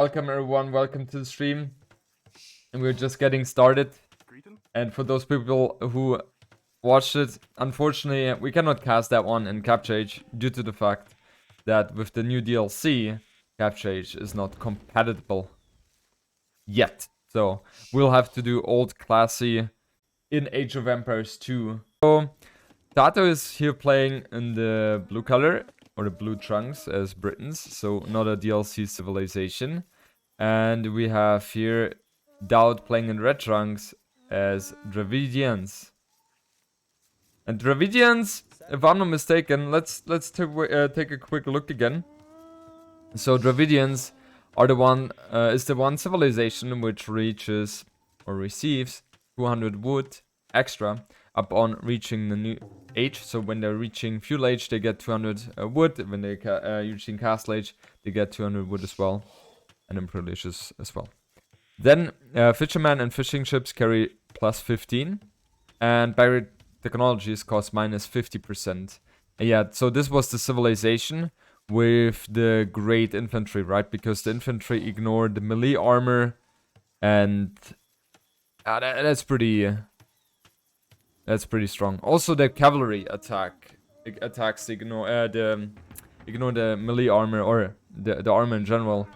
Welcome everyone, welcome to the stream. And we're just getting started. And for those people who watched it, unfortunately we cannot cast that one in TaToH due to the fact that with the new DLC, TaToH is not compatible yet. So we'll have to do old classy in Age of Empires 2. So TaToH is here playing in the blue color, or the blue trunks as Britons, so not a DLC civilization. And we have here DauT playing in red trunks as Dravidians. And Dravidians, if I'm not mistaken, let's take a quick look again. So Dravidians are is the one civilization which reaches or receives 200 wood extra upon reaching the new age. So when they're reaching fuel age, they get 200 wood. When they're reaching castle age, they get 200 wood as well. And then privileges as well. Then fishermen and fishing ships carry plus 15. And barrier technologies cost minus 50%. Yeah, so this was the civilization with the great infantry, right? Because the infantry ignored the melee armor. And that's pretty strong. Also the cavalry attacks ignore the melee armor or the armor in general.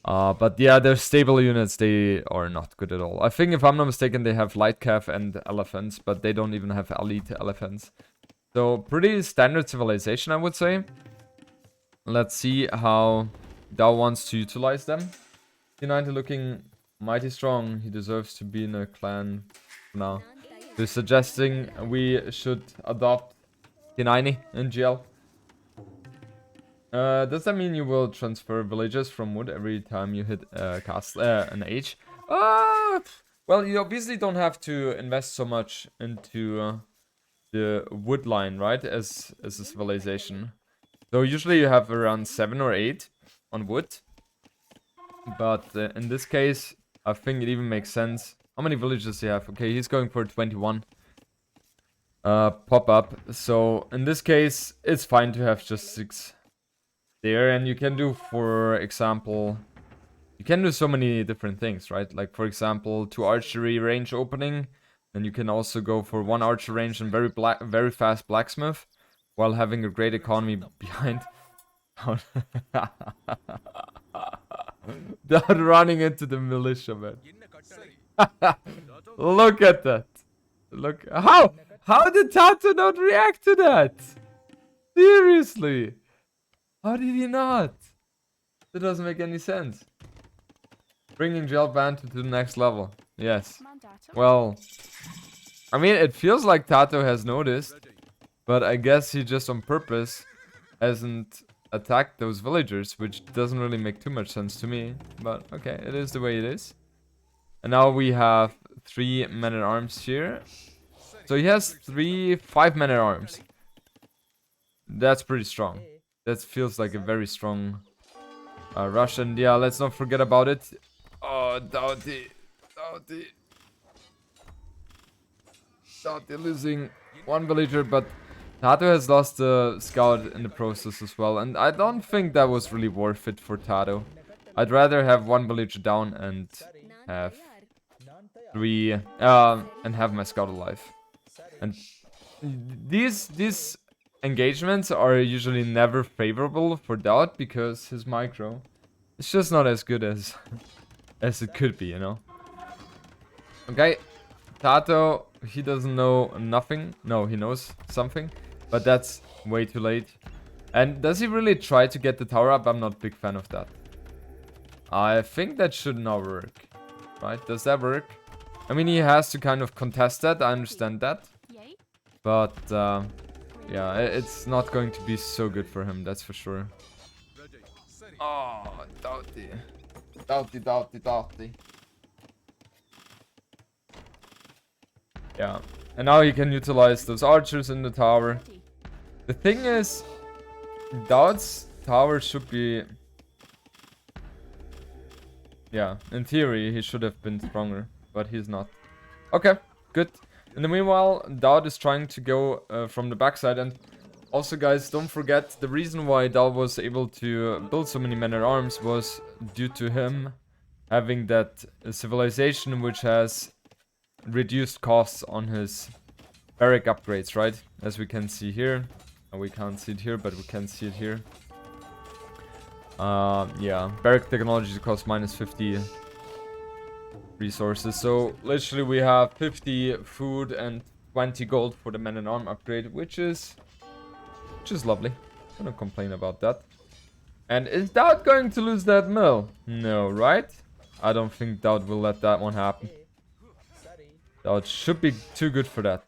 But yeah, their stable units, they are not good at all. I think, if I'm not mistaken, they have light cav and elephants, but they don't even have elite elephants. So, pretty standard civilization, I would say. Let's see how DauT wants to utilize them. T90 looking mighty strong. He deserves to be in a clan now. They're suggesting we should adopt T90 in GL. Does that mean you will transfer villages from wood every time you hit an age? Well, you obviously don't have to invest so much into the wood line, right? As a civilization. So usually you have around 7 or 8 on wood. But in this case, I think it even makes sense. How many villages do you have? Okay, he's going for 21. Pop up. So in this case, it's fine to have just 6 there, and you can do, for example, you can do so many different things, right? Like, for example, 2 archery range opening. Then you can also go for 1 archer range and very fast blacksmith, while having a great economy behind. Without running into the militia, man. Look at that. Look, how did TaToH not react to that? Seriously. How did he not? That doesn't make any sense. Bringing gel band to the next level. Yes. Well, I mean, it feels like TaToH has noticed, but I guess he just on purpose hasn't attacked those villagers, which doesn't really make too much sense to me. But okay, it is the way it is. And now we have 3 men-at-arms here. So he has 5 men-at-arms. That's pretty strong. That feels like a very strong rush. And yeah, let's not forget about it. Oh, DauT losing 1 villager, but TaToH has lost a scout in the process as well. And I don't think that was really worth it for TaToH. I'd rather have 1 villager down and have 3 and have my scout alive. And these engagements are usually never favorable for DauT because his micro is just not as good as it could be, you know. Okay, TaToH, he doesn't know nothing. No, he knows something, but that's way too late. And does he really try to get the tower up? I'm not a big fan of that. I think that should not work, right? Does that work? I mean, he has to kind of contest that, I understand that. But yeah, it's not going to be so good for him, that's for sure. Oh, DauT. Yeah, and now he can utilize those archers in the tower. The thing is, DauT's tower should be... Yeah, in theory, he should have been stronger, but he's not. Okay, good. In the meanwhile, DauT is trying to go from the backside, and Also, guys, don't forget, the reason why DauT was able to build so many men-at-arms was due to him having that civilization which has reduced costs on his barrack upgrades, right? As we can see here. We can't see it here, but we can see it here. Yeah, barrack technology costs minus 50 resources. So literally we have 50 food and 20 gold for the men-at-arm upgrade, which is lovely. I'm gonna complain about that. And is DauT going to lose that mill? No, right? I don't think DauT will let that one happen. DauT should be too good for that.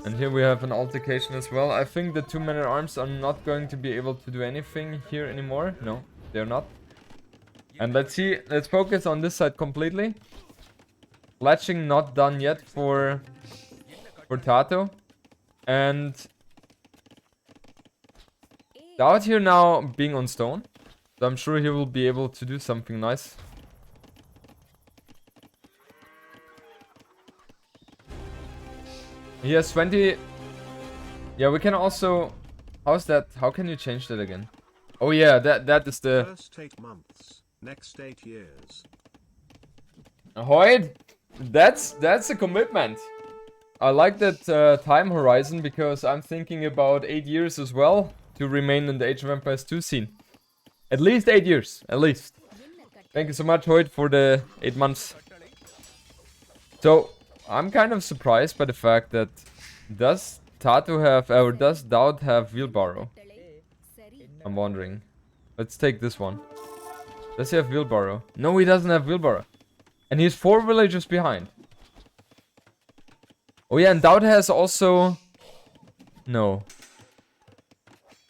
And here we have an altercation as well. I think the two men-at-arms are not going to be able to do anything here anymore. No, they're not. And let's see. Let's focus on this side completely. Latching not done yet for TaToH. And DauT here now being on stone. So I'm sure he will be able to do something nice. He has 20. Yeah, we can also. How's that? How can you change that again? Oh yeah, that is the first 8 months, next 8 years. Hoid, that's a commitment. I like that time horizon because I'm thinking about 8 years as well to remain in the Age of Empires 2 scene. At least 8 years, at least. Thank you so much, Hoid, for the 8 months. So I'm kind of surprised by the fact that does TaToH have, or does DauT have wheelbarrow? I'm wondering. Let's take this one. Does he have wheelbarrow? No, he doesn't have wheelbarrow. And he's 4 villagers behind. Oh yeah, and DauT has also... No.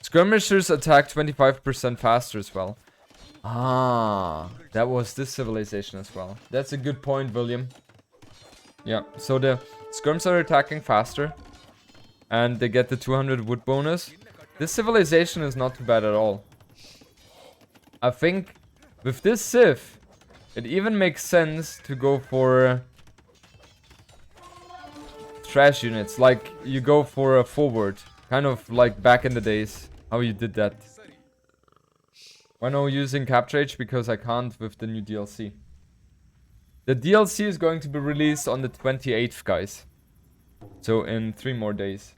Skirmishers attack 25% faster as well. Ah, that was this civilization as well. That's a good point, William. Yeah, so the skirms are attacking faster. And they get the 200 wood bonus. This civilization is not too bad at all. I think with this civ, it even makes sense to go for trash units. Like you go for a forward. Kind of like back in the days. How you did that. Why no using TaToH? Because I can't with the new DLC. The DLC is going to be released on the 28th, guys. So in 3 more days.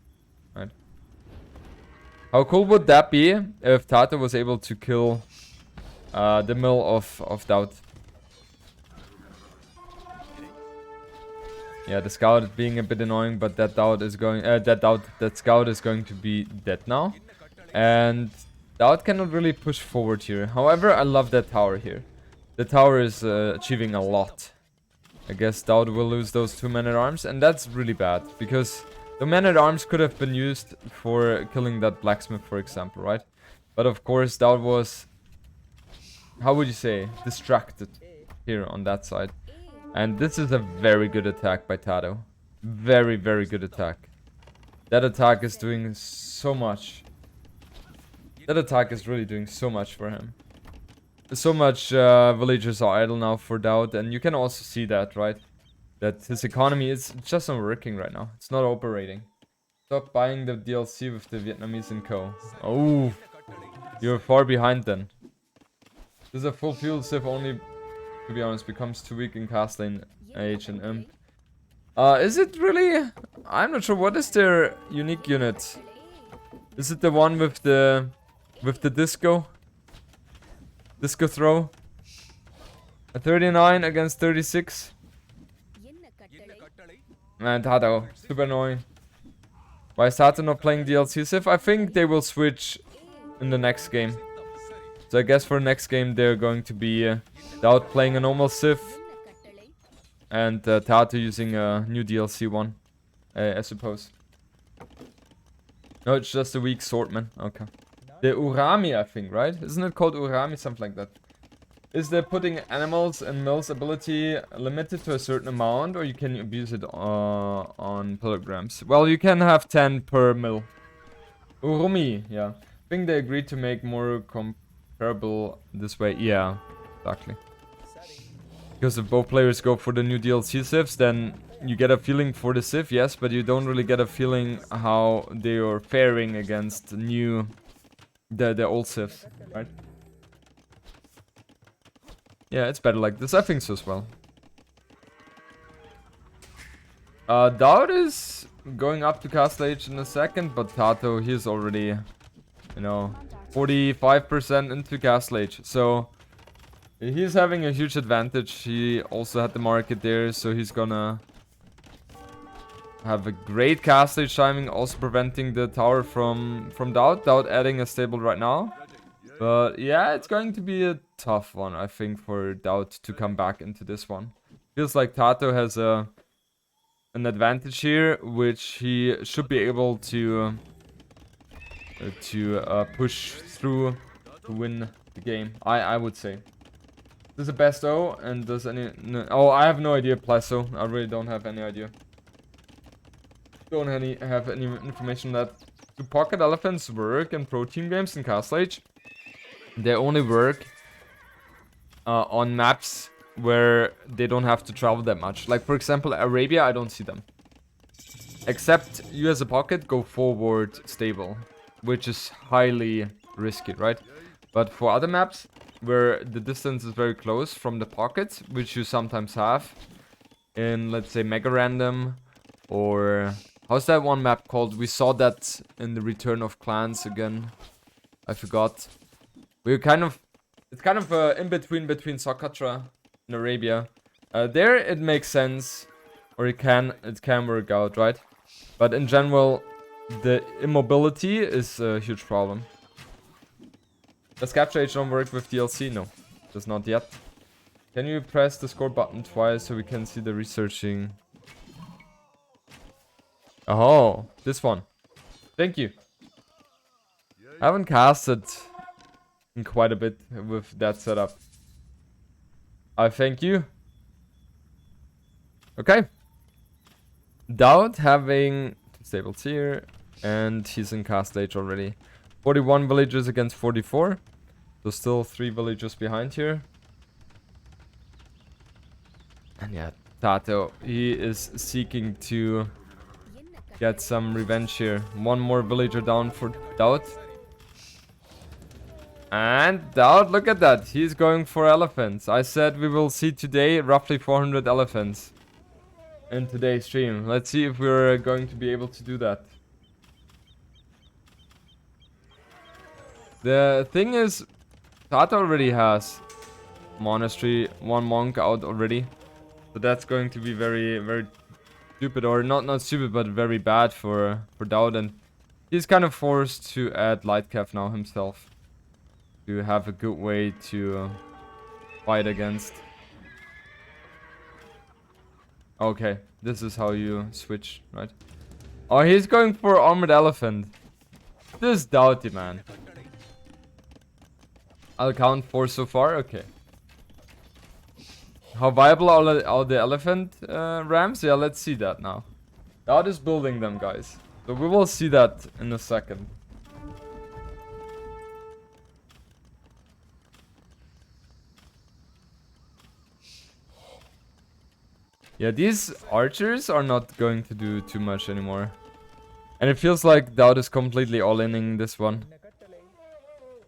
Right. How cool would that be if TaToH was able to kill the mill of DauT? Yeah, the scout being a bit annoying, but that DauT is going that scout is going to be dead now. And DauT cannot really push forward here. However, I love that tower here. The tower is achieving a lot. I guess DauT will lose those 2 men-at-arms, and that's really bad, because the men-at-arms could have been used for killing that blacksmith, for example, right? But of course, DauT was, how would you say, distracted here on that side. And this is a very good attack by TaToH. Very, very good attack. That attack is doing so much. That attack is really doing so much for him. So much villagers are idle now for DauT, and you can also see that, right? That his economy is just not working right now. It's not operating. Stop buying the DLC with the Vietnamese and co. Oh, you're far behind then. This is a full field civ only, to be honest, becomes too weak in cast lane H and Imp. Is it really? I'm not sure. What is their unique unit? Is it the one with the disco? Disco throw. A 39 against 36. Man, TaToH, super annoying. Why is TaToH not playing DLC civ? I think they will switch in the next game. So I guess for next game they're going to be DauT playing a normal civ. And TaToH using a new DLC one, I suppose. No, it's just a weak swordman. Okay. The Urami, I think, right? Isn't it called Urami? Something like that. Is the putting animals and mills ability limited to a certain amount, or you can abuse it on pilgrims? Well, you can have 10 per mill. Urumi, yeah. I think they agreed to make more comparable this way. Yeah, exactly. Because if both players go for the new DLC civs, then You get a feeling for the civ, yes, but you don't really get a feeling how they are faring against the old civs, right? Yeah, it's better like this. I think so as well. DauT is going up to Castle Age in a second, but TaToH, he's already, you know, 45% into Castle Age. So he's having a huge advantage. He also had the market there, so he's gonna have a great Castle Age timing, also preventing the tower from DauT. DauT adding a stable right now. But yeah, it's going to be a tough one, I think, for DauT to come back into this one. Feels like TaToH has an advantage here, which he should be able to push through to win the game. I would say. This is a best O, and does any... No, oh, I have no idea, Plesso. I really don't have any idea. Don't have any information on that. Do pocket elephants work in pro team games in Castle Age? They only work on maps where they don't have to travel that much. Like, for example, Arabia, I don't see them. Except you as a pocket go forward stable, which is highly risky, right? But for other maps, where the distance is very close from the pocket, which you sometimes have, in, let's say, Mega Random, or... How's that one map called? We saw that in the Return of Clans again. I forgot. We're kind of... It's kind of in between Socotra and Arabia. There it makes sense, or it can work out, right? But in general, the immobility is a huge problem. Does Capture Age don't work with DLC? No, does not yet. Can you press the score button twice so we can see the researching? Oh, this one. Thank you. I haven't casted in quite a bit with that setup. I thank you. Okay. DauT having stables here, and he's in Castle Age already. 41 villagers against 44. So still 3 villagers behind here. And yeah, TaToH, he is seeking to get some revenge here. One more villager down for DauT. And DauT, look at that. He's going for elephants. I said we will see today roughly 400 elephants in today's stream. Let's see if we're going to be able to do that. The thing is, TaToH already has monastery, 1 monk out already. So that's going to be very, very stupid, or not stupid, but very bad for DauT. And he's kind of forced to add Lightcav now himself to have a good way to fight against. Okay, this is how you switch, right? Oh, he's going for armored elephant. This is DauT, man. I'll count 4 so far. Okay. How viable are the elephant rams? Yeah, let's see that now. DauT is building them, guys. So we will see that in a second. Yeah, these archers are not going to do too much anymore. And it feels like DauT is completely all-inning this one.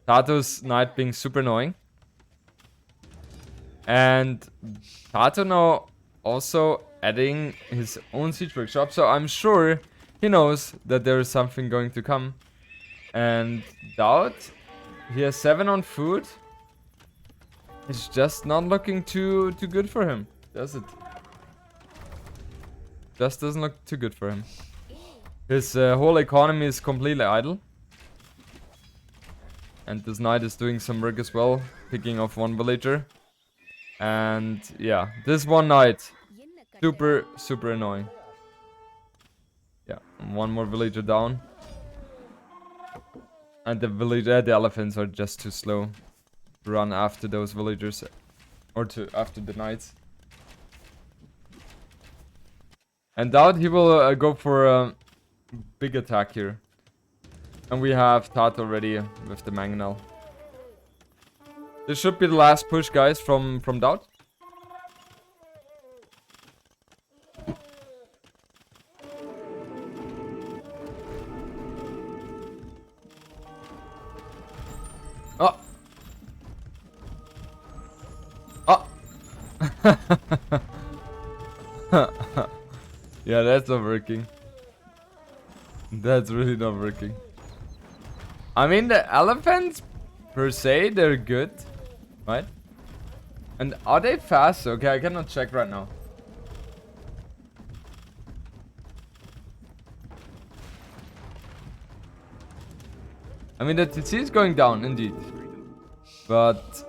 TaToH's knight being super annoying. And TaToH now also adding his own siege workshop. So I'm sure he knows that there is something going to come. And DauT, he has 7 on food. It's just not looking too good for him, does it? Just doesn't look too good for him. His whole economy is completely idle. And this knight is doing some work as well, picking off 1 villager. And yeah, this one knight, super annoying. Yeah, 1 more villager down. And the elephants are just too slow to run after those villagers, or after the knights. And DauT, he will go for a big attack here. And we have TaToH already with the mangonel. This should be the last push, guys, from DauT. Yeah, that's not working. That's really not working. I mean, the elephants, per se, they're good. Right? And are they fast? Okay, I cannot check right now. I mean, the TC is going down, indeed. But...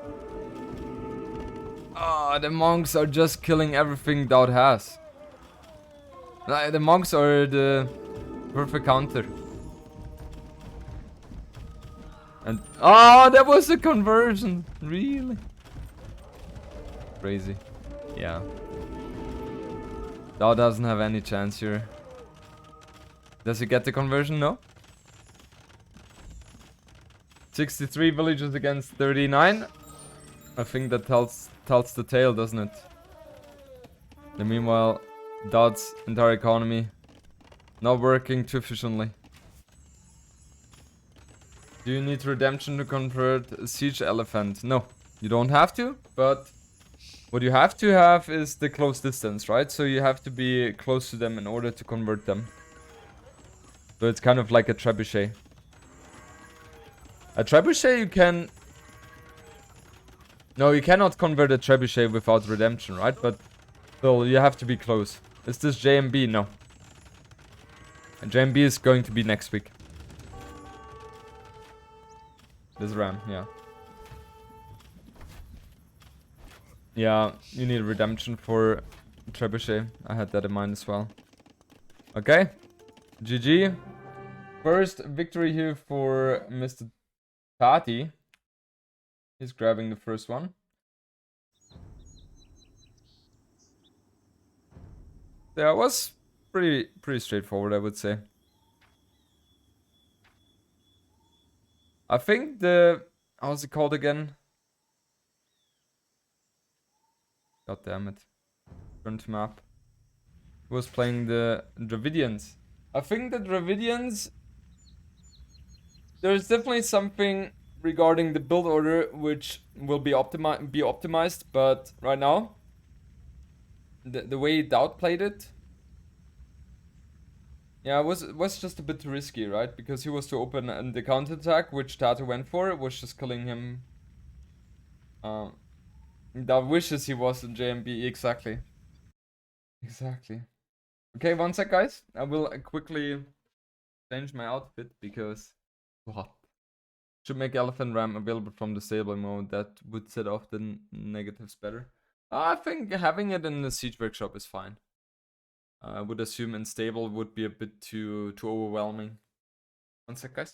the monks are just killing everything DauT has. Like, the monks are the perfect counter. And... Oh, that was a conversion! Really? Crazy. Yeah. DauT doesn't have any chance here. Does he get the conversion? No. 63 villages against 39. I think that tells the tale, doesn't it? And meanwhile, DauT's entire economy not working too efficiently. Do you need redemption to convert a siege elephant? No, you don't have to, but what you have to have is the close distance, right? So you have to be close to them in order to convert them. So it's kind of like a trebuchet. A trebuchet you can... No, you cannot convert a trebuchet without redemption, right? But still, you have to be close. Is this JMB? No. And JMB is going to be next week. This RAM, yeah. Yeah, you need redemption for trebuchet. I had that in mind as well. Okay. GG. First victory here for Mr. Tati. He's grabbing the first one. Yeah, it was pretty straightforward, I would say. I think the... How's it called again? God damn it. Front map. Who was playing the Dravidians? I think the Dravidians... There's definitely something regarding the build order which will be optimized, but right now, the way DauT played it, yeah, it was just a bit too risky, right? Because he was too open, and the counterattack which TaToH went for was just killing him. That wishes he was in JMB, exactly. Exactly. Okay, one sec, guys. I will quickly change my outfit because what? Should make Elephant Ram available from the stable mode. That would set off the negatives better. I think having it in the Siege Workshop is fine. I would assume unstable would be a bit too overwhelming. One sec, guys.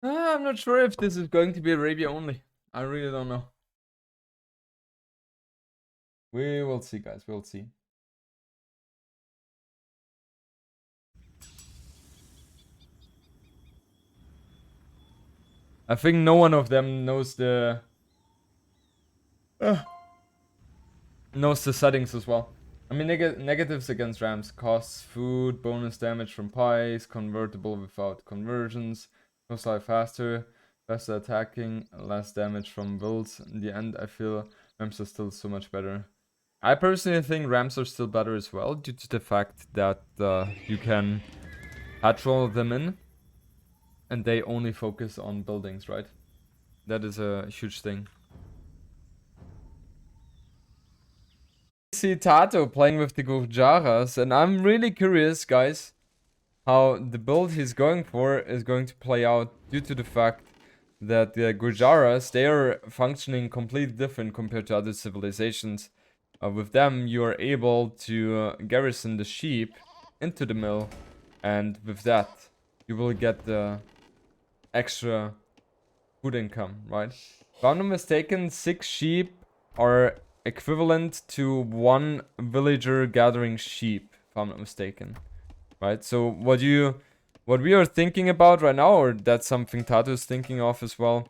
I'm not sure if this is going to be Arabia only. I really don't know. We will see, guys. We'll see. I think no one of them knows the settings as well. I mean, negatives against Rams: costs food, bonus damage from pies, convertible without conversions, most life faster attacking, less damage from builds. In the end, I feel Rams are still so much better. I personally think Rams are still better as well, due to the fact that you can patrol them in, and they only focus on buildings, right? That is a huge thing. See TaToH playing with the Gurjaras, and I'm really curious, guys, how the build he's going for is going to play out, due to the fact that the Gurjaras, they are functioning completely different compared to other civilizations. With them, you are able to garrison the sheep into the mill, and with that, you will get the extra food income, right? If I'm not mistaken, 6 sheep are equivalent to 1 villager gathering sheep, if I'm not mistaken. Right? So what we are thinking about right now, or that's something TaToH is thinking of as well.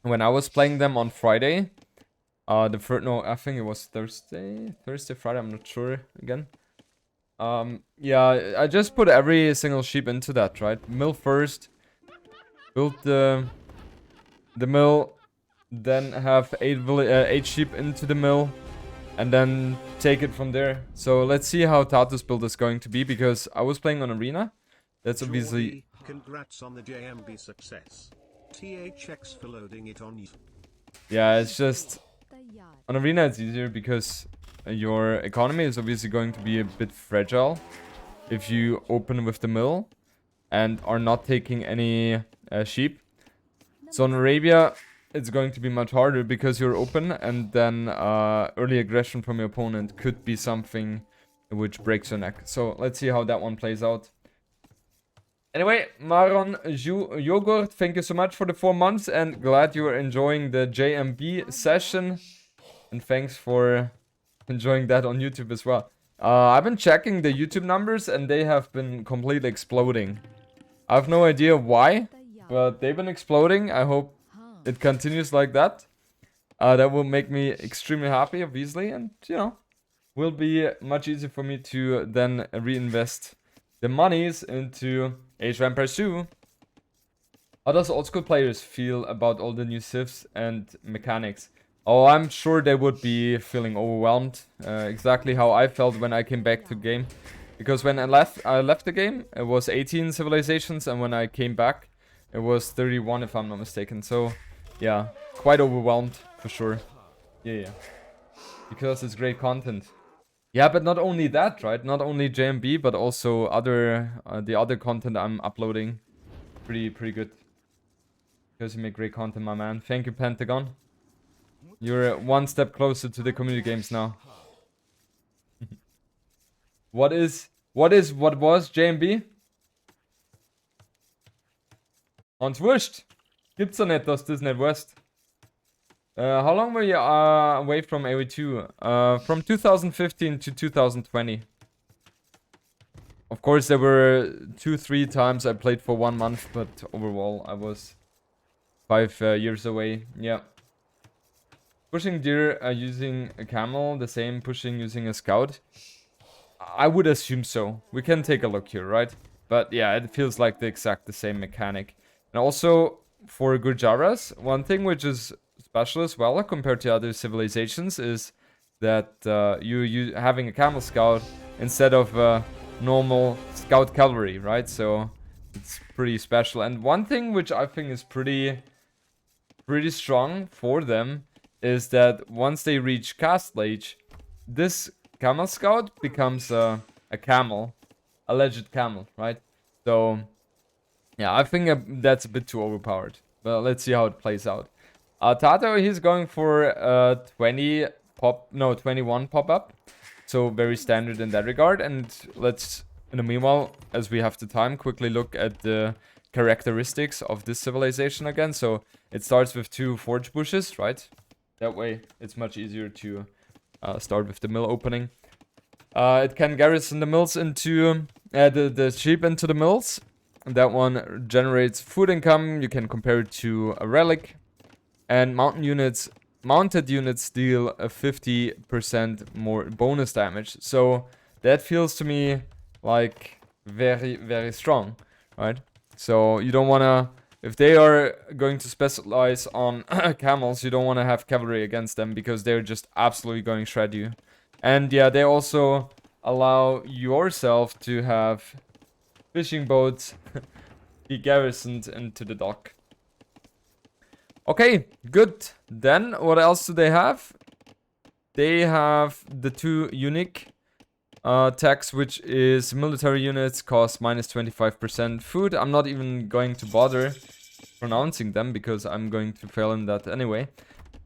When I was playing them on Friday, no, I think it was Thursday, Friday, I'm not sure again. Yeah, I just put every single sheep into that, right? Mill first, build the mill, then have 8 sheep into the mill, and then take it from there. So let's see how TaToH's build is going to be, because I was playing on Arena. That's obviously... Jordy, congrats on the JMB success. THX for loading it on you. Yeah, it's just... On Arena it's easier because your economy is obviously going to be a bit fragile if you open with the mill and are not taking any sheep. So in Arabia, it's going to be much harder because you're open, and then early aggression from your opponent could be something which breaks your neck. So let's see how that one plays out. Anyway, Maron Yogurt, thank you so much for the 4 months, and glad you are enjoying the JMB session. And thanks for enjoying that on YouTube as well. I've been checking the YouTube numbers, and they have been completely exploding. I have no idea why, but they've been exploding. I hope it continues like that. That will make me extremely happy, obviously, and, you know, will be much easier for me to then reinvest the monies into Age of Empires 2. How does old school players feel about all the new civs and mechanics? Oh, I'm sure they would be feeling overwhelmed. Exactly how I felt when I came back to the game. Because when I left the game, it was 18 civilizations, and when I came back, it was 31 if I'm not mistaken. So, yeah, quite overwhelmed for sure. Yeah. Because it's great content. Yeah, but not only that, right? Not only JMB, but also the other content I'm uploading. Pretty good. Because you make great content, my man. Thank you, Pentagon. You're one step closer to the community games now. What was JMB? Uns wurscht. Gibt's doch nicht, dass das nicht weißt. How long were you away from AOE2? From 2015 to 2020. Of course, there were 2-3 times I played for 1 month, but overall I was 5 years away. Yeah. Pushing deer using a camel, the same pushing using a scout? I would assume so. We can take a look here, right? But yeah, it feels like the same mechanic. And also, for Gurjaras, one thing which is special as well compared to other civilizations is that you having a camel scout instead of normal scout cavalry, right? So it's pretty special. And one thing which I think is pretty strong for them is that once they reach Castle Age, this camel scout becomes a camel, a legit camel, right? So yeah, I think that's a bit too overpowered. But let's see how it plays out. TaToH, he's going for 21 pop-up. So very standard in that regard. And let's, in the meanwhile, as we have the time, quickly look at the characteristics of this civilization again. So it starts with 2 forge bushes, right? That way it's much easier to start with the mill opening. It can garrison the mills into the sheep into the mills. And that one generates food income. You can compare it to a relic. And mounted units deal a 50% more bonus damage. So that feels to me like very strong, right? So you don't wanna, if they are going to specialize on camels, you don't want to have cavalry against them because they're just absolutely going to shred you. And yeah, they also allow yourself to have fishing boats be garrisoned into the dock. Okay, good. Then, what else do they have? They have the 2 unique tax, which is military units cost minus 25% food. I'm not even going to bother pronouncing them because I'm going to fail in that anyway.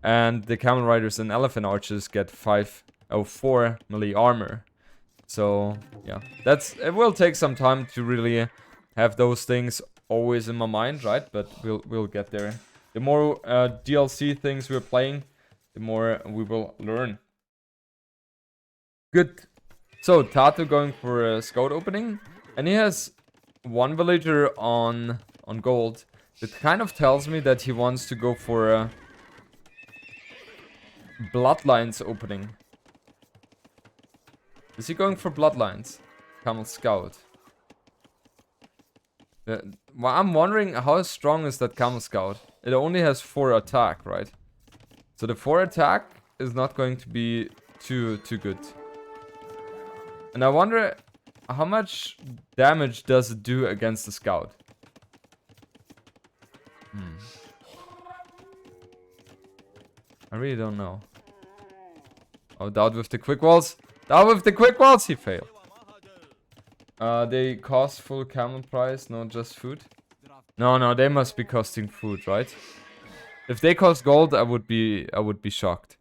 And the camel riders and elephant archers get 504 melee armor. So, yeah, it will take some time to really have those things always in my mind, right? But we'll get there. The more DLC things we're playing, the more we will learn. Good. So TaToH going for a scout opening, and he has one villager on gold. It kind of tells me that he wants to go for a bloodlines opening. Is he going for bloodlines? Camel scout. Well, I'm wondering how strong is that camel scout? It only has 4 attack, right? So the 4 attack is not going to be too good. And I wonder how much damage does it do against the scout? I really don't know. Oh, DauT with the quick walls. DauT with the quick walls. He failed. They cost full camel price, not just food. No, they must be costing food, right? If they cost gold, I would be shocked.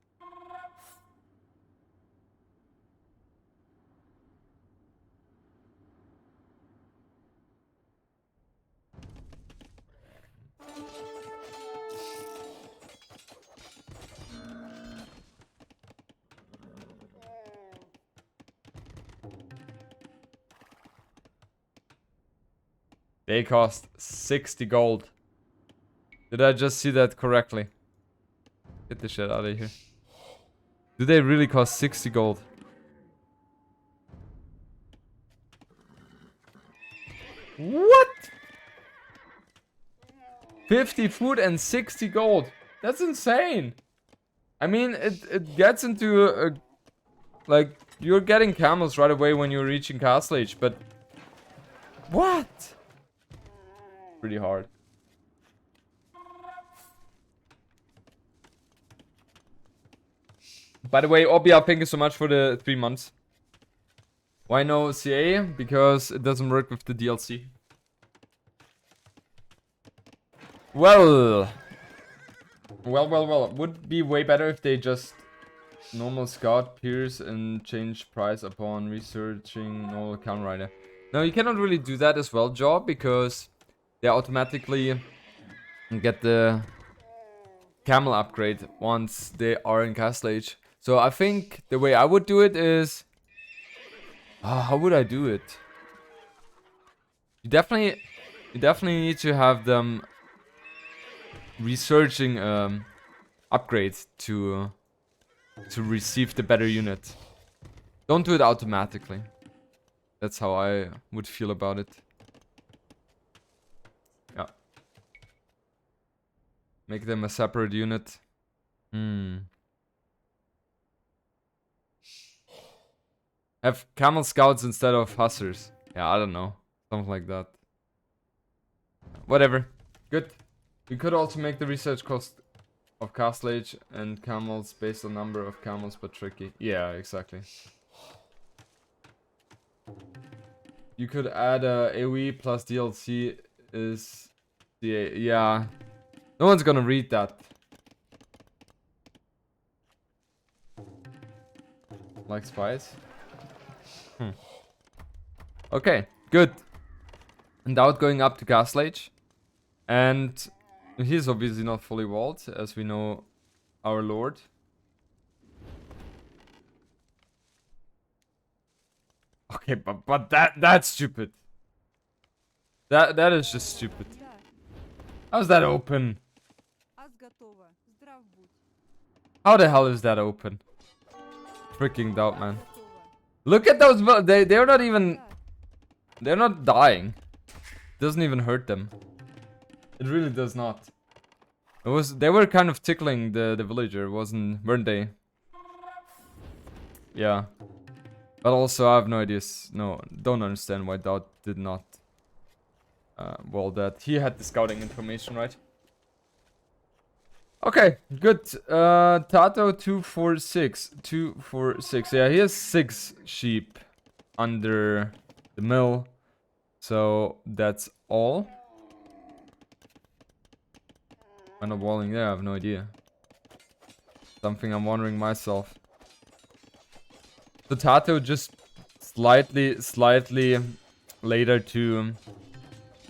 They cost 60 gold. Did I just see that correctly? Get the shit out of here. Do they really cost 60 gold? What? 50 food and 60 gold. That's insane. I mean, it gets into a, like, you're getting camels right away when you're reaching Castle Age, but what? Pretty hard. By the way, Obia, thank you so much for the 3 months. Why no CA? Because it doesn't work with the DLC. Well. Would be way better if they just normal scout pierce and change price upon researching normal camera rider. No, you cannot really do that as well, Jaw, because they automatically get the camel upgrade once they are in Castle Age. So I think the way I would do it is... how would I do it? You definitely need to have them researching upgrades to receive the better unit. Don't do it automatically. That's how I would feel about it. Yeah. Make them a separate unit. Have camel scouts instead of hussars. Yeah, I don't know. Something like that. Whatever. Good. We could also make the research cost of Castle Age and camels based on number of camels, but tricky. Yeah, exactly. You could add a AoE plus DLC is the... Yeah. No one's gonna read that. Like spies? Okay, good. And DauT going up to Castle Age. And he's obviously not fully walled, as we know our lord. Okay, but that's stupid. That is just stupid. How's that open? How the hell is that open? Freaking DauT, man. Look at those, they're not even... They're not dying. Doesn't even hurt them. It really does not. They were kind of tickling the villager, weren't they? Yeah. But also I have no idea. No, don't understand why DauT did not well that. He had the scouting information, right? Okay, good. TaToH 246. 246. Yeah, he has 6 sheep under the mill. So that's all. I'm not walling there, I have no idea. Something I'm wondering myself. The TaToH just slightly later to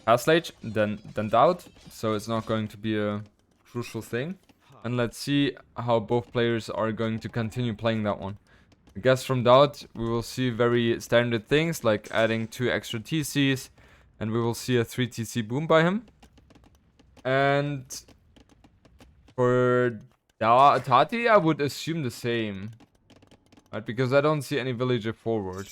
Haslage than DauT, so it's not going to be a crucial thing. And let's see how both players are going to continue playing that one. I guess from DauT we will see very standard things like adding 2 extra TCs, and we will see a 3 TC boom by him. And for Tati, I would assume the same, right? Because I don't see any villager forward.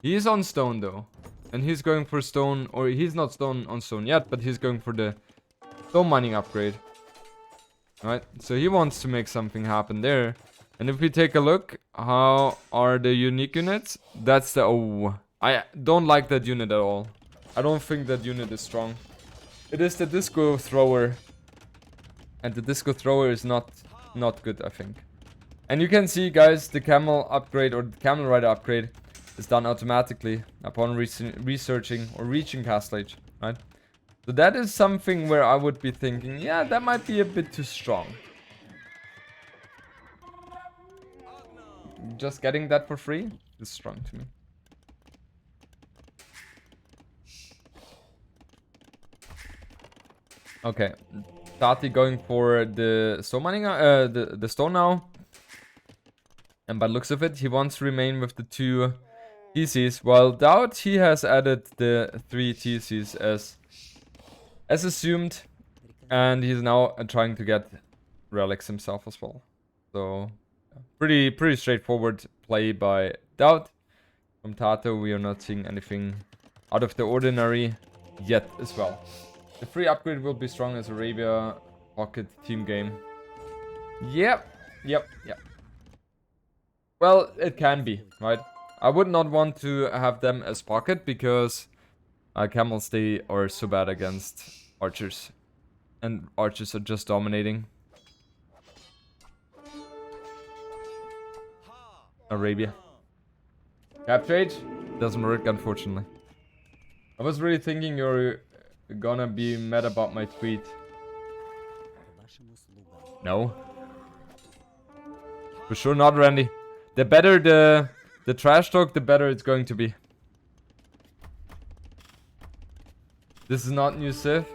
He's on stone though, and he's going for stone, or he's not stone on stone yet, but he's going for the stone mining upgrade. Right, so he wants to make something happen there. And if we take a look, how are the unique units? That's the... Oh, I don't like that unit at all. I don't think that unit is strong. It is the disco thrower. And the disco thrower is not good, I think. And you can see, guys, the camel upgrade or the camel rider upgrade is done automatically upon researching or reaching Castlage, right? So that is something where I would be thinking, yeah, that might be a bit too strong. Just getting that for free is strong to me. Okay, Tati going for the stone mining, the stone now. And by the looks of it, he wants to remain with the 2 TCs. While DauT, he has added the 3 TCs as assumed, and he's now trying to get relics himself as well. So pretty straightforward play by DauT. From TaToH, we are not seeing anything out of the ordinary yet as well. The free upgrade will be strong as Arabia Pocket team game. Yep. Well, it can be, right? I would not want to have them as pocket because camels, they are so bad against archers. And archers are just dominating. Arabia. Cap trade? Doesn't work, unfortunately. I was really thinking you're gonna be mad about my tweet. No. For sure not, Randy. The better the trash talk, the better it's going to be. This is not new civ.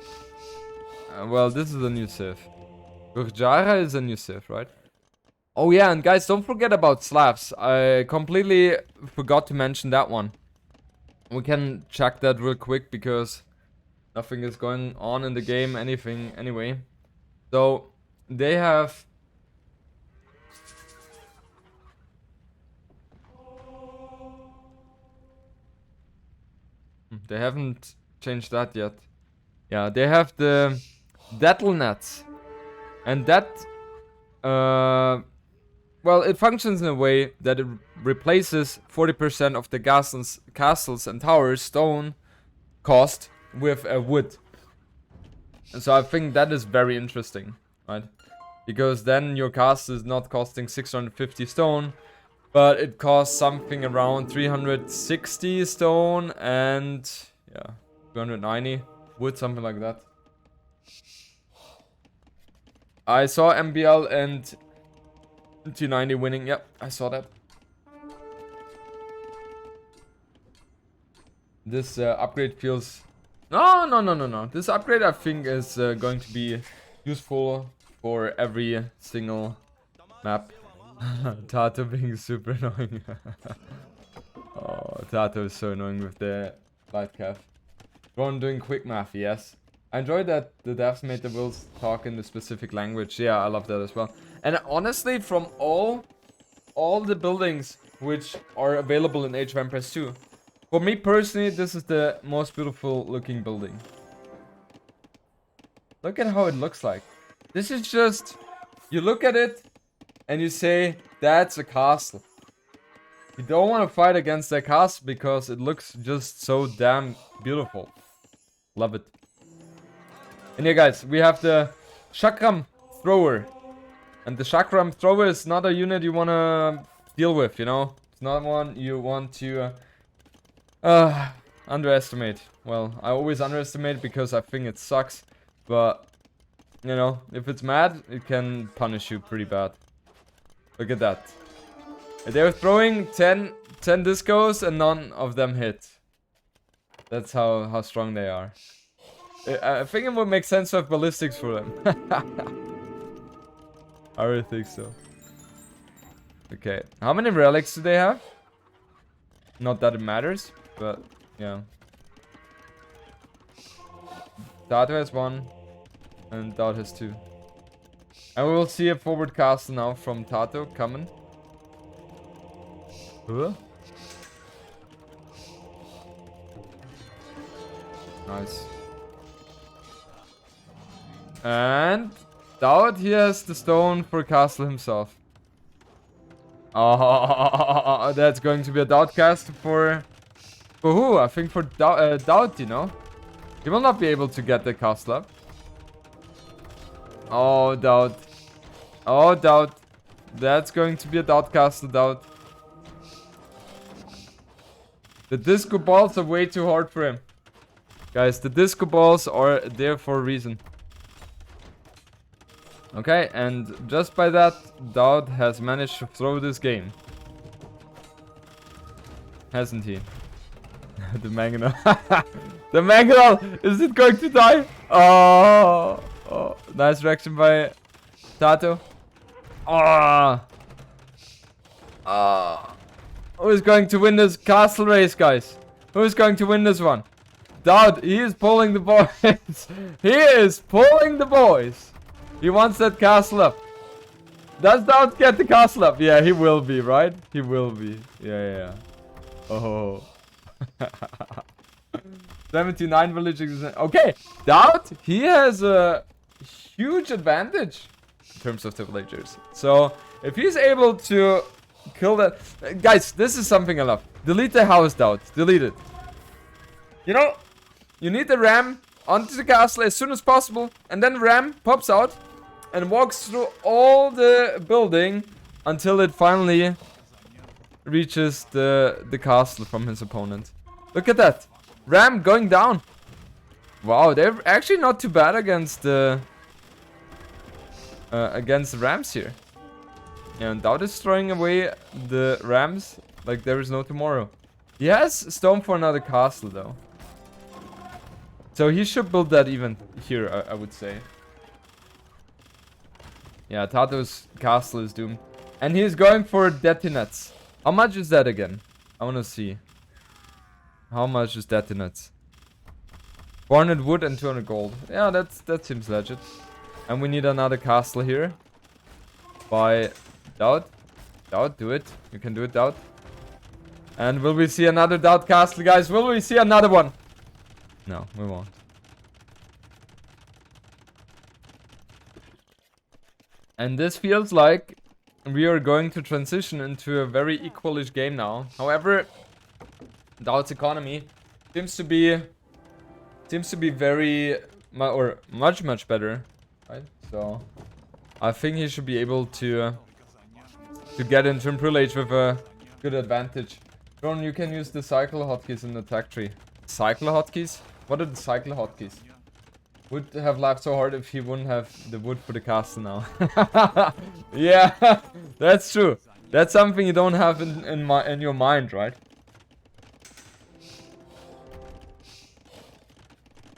Well, this is a new civ. Gurjara is a new civ, right? Oh yeah, and guys, don't forget about Slavs. I completely forgot to mention that one. We can check that real quick because nothing is going on in the game, anything, anyway. So, they have... They haven't changed that yet. Yeah, they have the Dattelnets. And that... well, it functions in a way that it replaces 40% of the castles and towers stone cost with wood. And so I think that is very interesting, right? Because then your castle is not costing 650 stone, but it costs something around 360 stone and, yeah, 290 wood, something like that. I saw MBL and T90 winning. Yep, I saw that. This upgrade feels... No. This upgrade, I think, is going to be useful for every single map. TaToH being super annoying. Oh, TaToH is so annoying with the light cap. Ron doing quick math, yes. I enjoyed that the devs made the wills talk in the specific language. Yeah, I love that as well. And honestly, from all the buildings which are available in Age of Empires 2, for me personally, this is the most beautiful looking building. Look at how it looks like. This is just... You look at it and you say, that's a castle. You don't want to fight against that castle because it looks just so damn beautiful. Love it. And yeah, guys, we have the Chakram Thrower. And the Chakram Thrower is not a unit you want to deal with, you know? It's not one you want to underestimate. Well, I always underestimate because I think it sucks. But, you know, if it's mad, it can punish you pretty bad. Look at that. They're throwing 10 discos and none of them hit. That's how strong they are. I think it would make sense to have ballistics for them. I really think so. Okay, how many relics do they have? Not that it matters, but yeah. DauT has 1, and DauT has 2. And we will see a forward castle now from TaToH coming. Huh? Nice. And DauT, he has the stone for castle himself. Oh, that's going to be a DauT cast for who? I think for DauT, you know? He will not be able to get the castle up. Oh, DauT. Oh, DauT. That's going to be a DauT castle, DauT. The disco balls are way too hard for him. Guys, the disco balls are there for a reason. Okay, and just by that, DauT has managed to throw this game. Hasn't he? The mangonel. The mangonel! Is it going to die? Oh, oh, nice reaction by TaToH. Oh. Oh. Who is going to win this castle race, guys? Who is going to win this one? DauT, he is pulling the boys. He is pulling the boys. He wants that castle up. Does DauT get the castle up? Yeah, he will be, right? He will be. Yeah. Oh. 79 villages. Okay, DauT, he has a huge advantage in terms of the villagers. So, if he's able to kill that... Guys, this is something I love. Delete the house, DauT. Delete it. You know, you need the ram onto the castle as soon as possible. And then ram pops out and walks through all the building until it finally reaches the castle from his opponent. Look at that. Ram going down. Wow, they're actually not too bad against the rams here. And DauT is throwing away the rams like there is no tomorrow. He has stone for another castle though. So he should build that even here, I would say. Yeah, TaToH's castle is doomed. And he's going for detonets. How much is that again? I want to see. How much is detonets? 400 wood and 200 gold. Yeah, that seems legit. And we need another castle here. By DauT. DauT, do it. You can do it, DauT. And will we see another DauT castle, guys? Will we see another one? No, we won't. And this feels like we are going to transition into a very equalish game now. However, DauT's economy seems to be very much better, right? So I think he should be able to get into Imperial Age with a good advantage. Drone, you can use the cycle hotkeys in the attack tree. Cycle hotkeys? What are the cycle hotkeys? Would have laughed so hard if he wouldn't have the wood for the castle now. Yeah, that's true. That's something you don't have in your mind, right?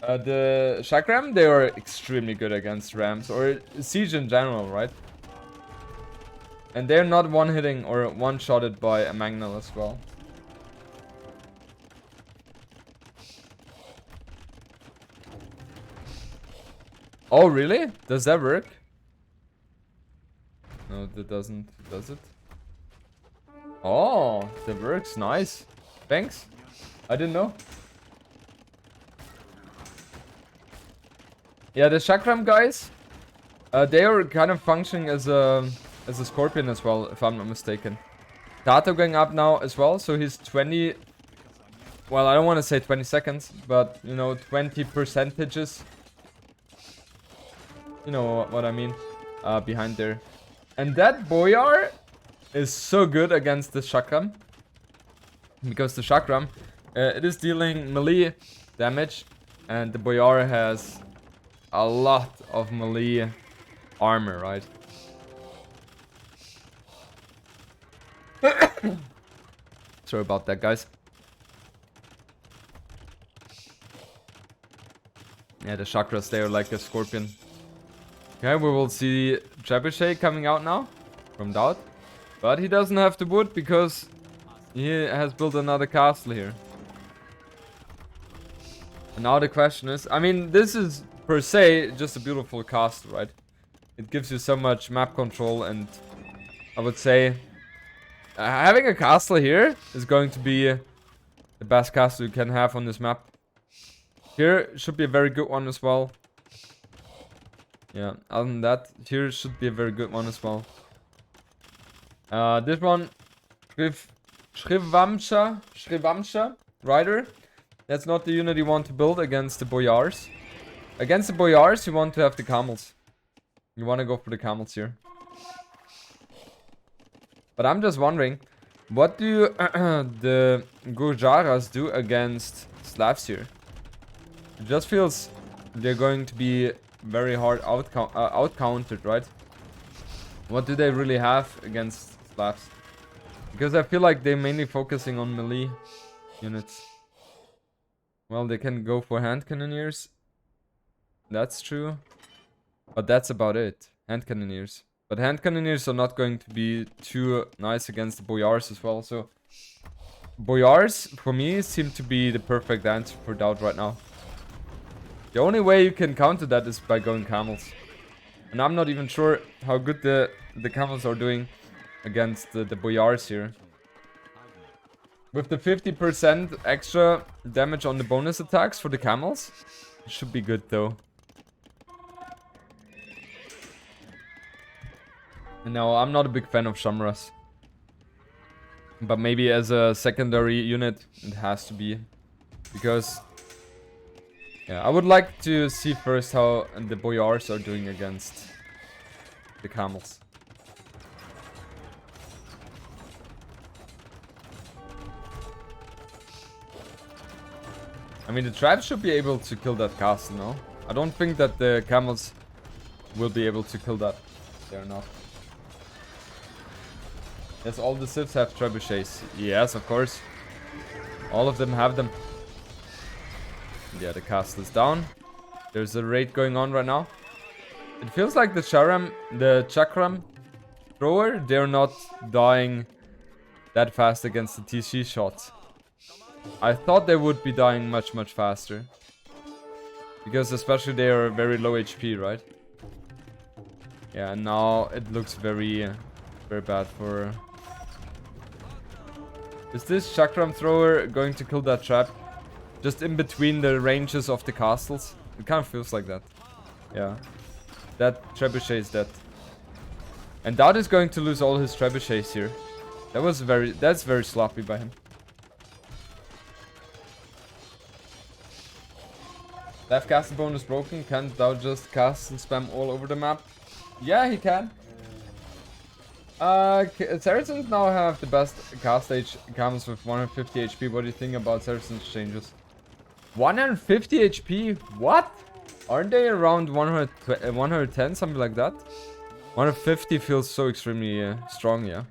The Chakram, they are extremely good against rams or siege in general, right? And they're not one-hitting or one-shotted by a Magnal as well. Oh, really? Does that work? No, that doesn't. Does it? Oh, that works. Nice. Thanks. I didn't know. Yeah, the Chakram guys, they are kind of functioning as a scorpion as well, if I'm not mistaken. TaToH going up now as well, so he's 20. Well, I don't want to say 20 seconds, but you know, 20 percentages. You know what I mean, behind there. And that Boyar is so good against the Chakram. Because the Chakram, it is dealing melee damage. And the Boyar has a lot of melee armor, right? Sorry about that, guys. Yeah, the chakras, they are like a scorpion. Okay, we will see Trebuchet coming out now from DauT. But he doesn't have the wood because he has built another castle here. And now the question is, I mean, this is per se just a beautiful castle, right? It gives you so much map control, and I would say having a castle here is going to be the best castle you can have on this map. Here should be a very good one as well. Yeah, other than that, here should be a very good one as well. This one, Shrivamsha Rider. That's not the unit you want to build against the Boyars. Against the Boyars, you want to have the camels. You want to go for the camels here. But I'm just wondering, what do the Gurjaras do against Slavs here? It just feels they're going to be very hard out-countered, right? What do they really have against Slavs? Because I feel like they're mainly focusing on melee units. Well, they can go for hand cannoneers. That's true. But that's about it. Hand cannoneers. But hand cannoneers are not going to be too nice against the Boyars as well. So Boyars, for me, seem to be the perfect answer for DauT right now. The only way you can counter that is by going camels. And I'm not even sure how good the camels are doing against the Boyars here. With the 50% extra damage on the bonus attacks for the camels, it should be good though. No, I'm not a big fan of Shamras. But maybe as a secondary unit, it has to be. Because, yeah, I would like to see first how the Boyars are doing against the camels. I mean, the tribes should be able to kill that castle, no? I don't think that the camels will be able to kill that. They're not. Yes, all the civs have trebuchets. Yes, of course. All of them have them. Yeah, the castle is down. There's a raid going on right now. It feels like the Chakram thrower, they're not dying that fast against the TC shots. I thought they would be dying much faster. Because especially they are very low HP, right? Yeah, now it looks very bad for... Is this Chakram thrower going to kill that trap? Just in between the ranges of the castles? It kind of feels like that. Yeah. That trebuchet is dead. And DauT is going to lose all his trebuchets here. That's very sloppy by him. Left castle bonus broken. Can't DauT just cast and spam all over the map? Yeah, he can. Saracens now have the best cast stage camels with 150 HP. What do you think about Saracens changes? 150 HP? What? Aren't they around 110, something like that? 150 feels so extremely strong, yeah.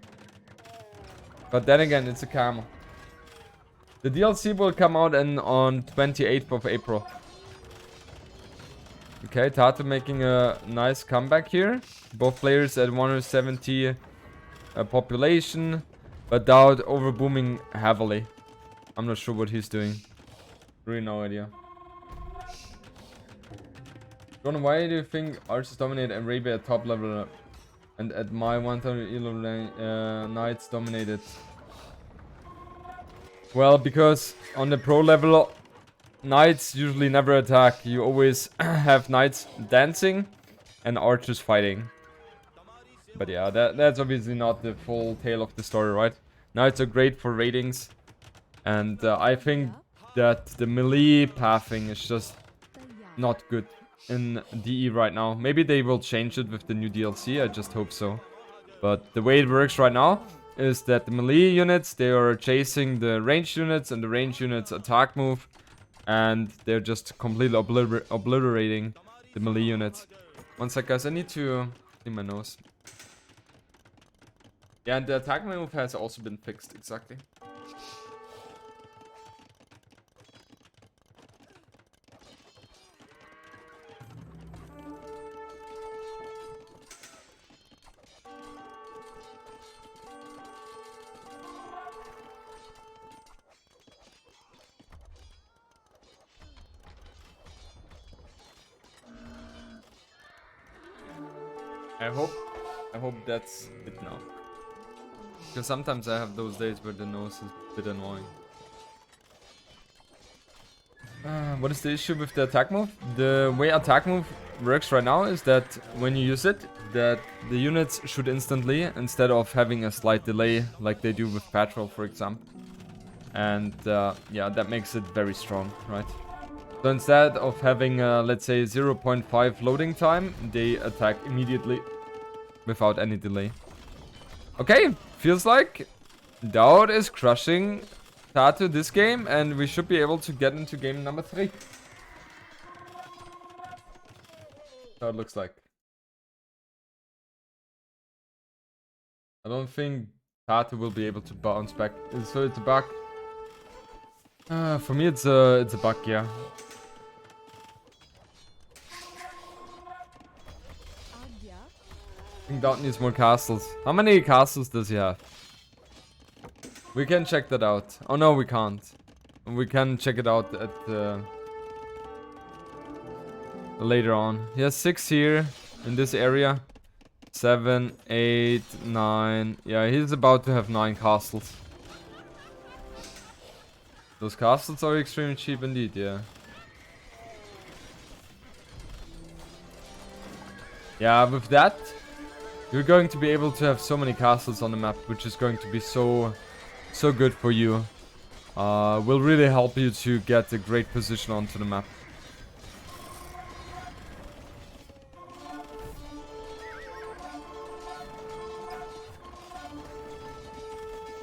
But then again, it's a camel. The DLC will come out on 28th of April. Okay, TaToH making a nice comeback here. Both players at 170 population, but DauT overbooming heavily. I'm not sure what he's doing. Really no idea. John, why do you think archers dominate Arabia at top level and at my 1011 knights dominated? Well, because on the pro level, knights usually never attack. You always have knights dancing and archers fighting. But yeah, that's obviously not the full tale of the story, right? Knights are great for ratings. And I think that the melee pathing is just not good in DE right now. Maybe they will change it with the new DLC, I just hope so. But the way it works right now is that the melee units, they are chasing the ranged units, and the ranged units attack move. And they're just completely obliterating the melee units. One sec, guys, I need to clean my nose. Yeah, and the attack move has also been fixed, exactly. I hope that's it now. Because sometimes I have those days where the nose is a bit annoying. What is the issue with the attack move? The way attack move works right now is that when you use it, that the units shoot instantly instead of having a slight delay like they do with Patrol, for example. And yeah, that makes it very strong, right? So instead of having, let's say, 0.5 loading time, they attack immediately without any delay. Okay, feels like DauT is crushing TaToH this game, and we should be able to get into game number 3. How it looks like. I don't think TaToH will be able to bounce back. So it's a bug. For me, it's a bug, yeah. I think DauT needs more castles. How many castles does he have? We can check that out. Oh no, we can't. We can check it out at later on. He has 6 here in this area. 7, 8, 9. Yeah, he's about to have 9 castles. Those castles are extremely cheap indeed, yeah. Yeah, with that, you're going to be able to have so many castles on the map, which is going to be so good for you. Will really help you to get a great position onto the map.